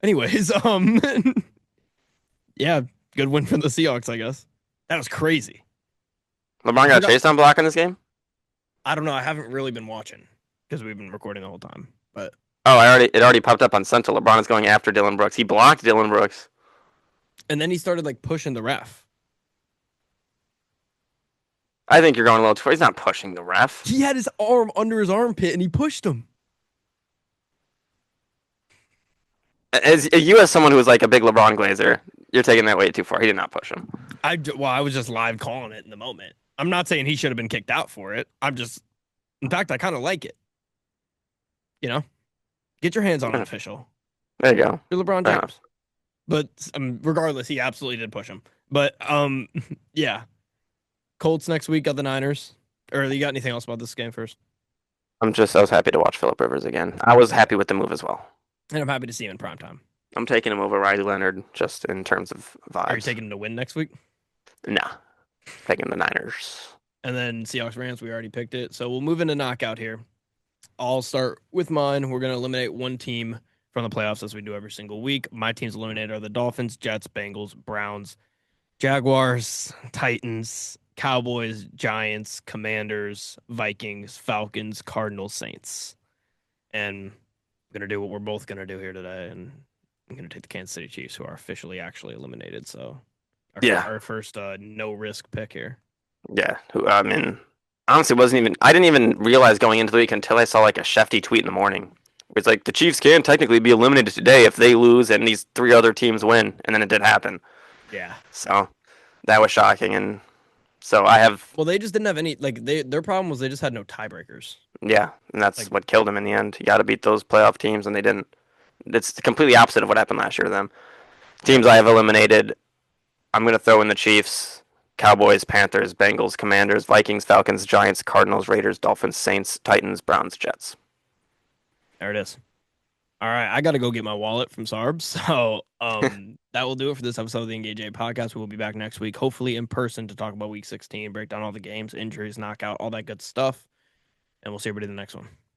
Speaker 1: Anyways, yeah, good win for the Seahawks, I guess. That was crazy.
Speaker 2: LeBron got a chase down block in this game?
Speaker 1: I don't know. I haven't really been watching because we've been recording the whole time. But
Speaker 2: it already popped up on Central. LeBron is going after Dylan Brooks. He blocked Dylan Brooks.
Speaker 1: And then he started like pushing the ref.
Speaker 2: I think you're going a little too far. He's not pushing the ref.
Speaker 1: He had his arm under his armpit and he pushed him.
Speaker 2: As you, as someone who was like a big LeBron glazer, you're taking that way too far. He did not push him.
Speaker 1: I was just live calling it in the moment. I'm not saying he should have been kicked out for it. In fact, I kind of like it. You know, get your hands on an official.
Speaker 2: There you go.
Speaker 1: You're LeBron James. But regardless, he absolutely did push him. But yeah. Colts next week got the Niners. Or you got anything else about this game first?
Speaker 2: I was happy to watch Phillip Rivers again. I was happy with the move as well.
Speaker 1: And I'm happy to see him in primetime.
Speaker 2: I'm taking him over Riley Leonard just in terms of vibes.
Speaker 1: Are you taking him to win next week?
Speaker 2: Nah. Taking the Niners.
Speaker 1: And then Seahawks Rams, we already picked it. So we'll move into knockout here. I'll start with mine. We're going to eliminate one team from the playoffs as we do every single week. My teams eliminated are the Dolphins, Jets, Bengals, Browns, Jaguars, Titans, Cowboys, Giants, Commanders, Vikings, Falcons, Cardinals, Saints. And I'm going to do what we're both going to do here today. And I'm going to take the Kansas City Chiefs, who are officially actually eliminated. So our first no-risk pick here.
Speaker 2: Yeah. I mean, honestly, I didn't even realize going into the week until I saw like a Shefty tweet in the morning. It's like the Chiefs can technically be eliminated today if they lose and these 3 other teams win. And then it did happen.
Speaker 1: Yeah.
Speaker 2: So that was shocking. And so
Speaker 1: well, they just didn't have any, their problem was they just had no tiebreakers.
Speaker 2: Yeah. And that's what killed them in the end. You got to beat those playoff teams and they didn't. It's completely opposite of what happened last year to them. Teams I have eliminated, I'm going to throw in the Chiefs, Cowboys, Panthers, Bengals, Commanders, Vikings, Falcons, Giants, Cardinals, Raiders, Dolphins, Saints, Titans, Browns, Jets.
Speaker 1: There it is. All right, I got to go get my wallet from Sarbs. So that will do it for this episode of the Engage 8 podcast. We will be back next week, hopefully in person, to talk about Week 16, break down all the games, injuries, knockout, all that good stuff. And we'll see everybody in the next one.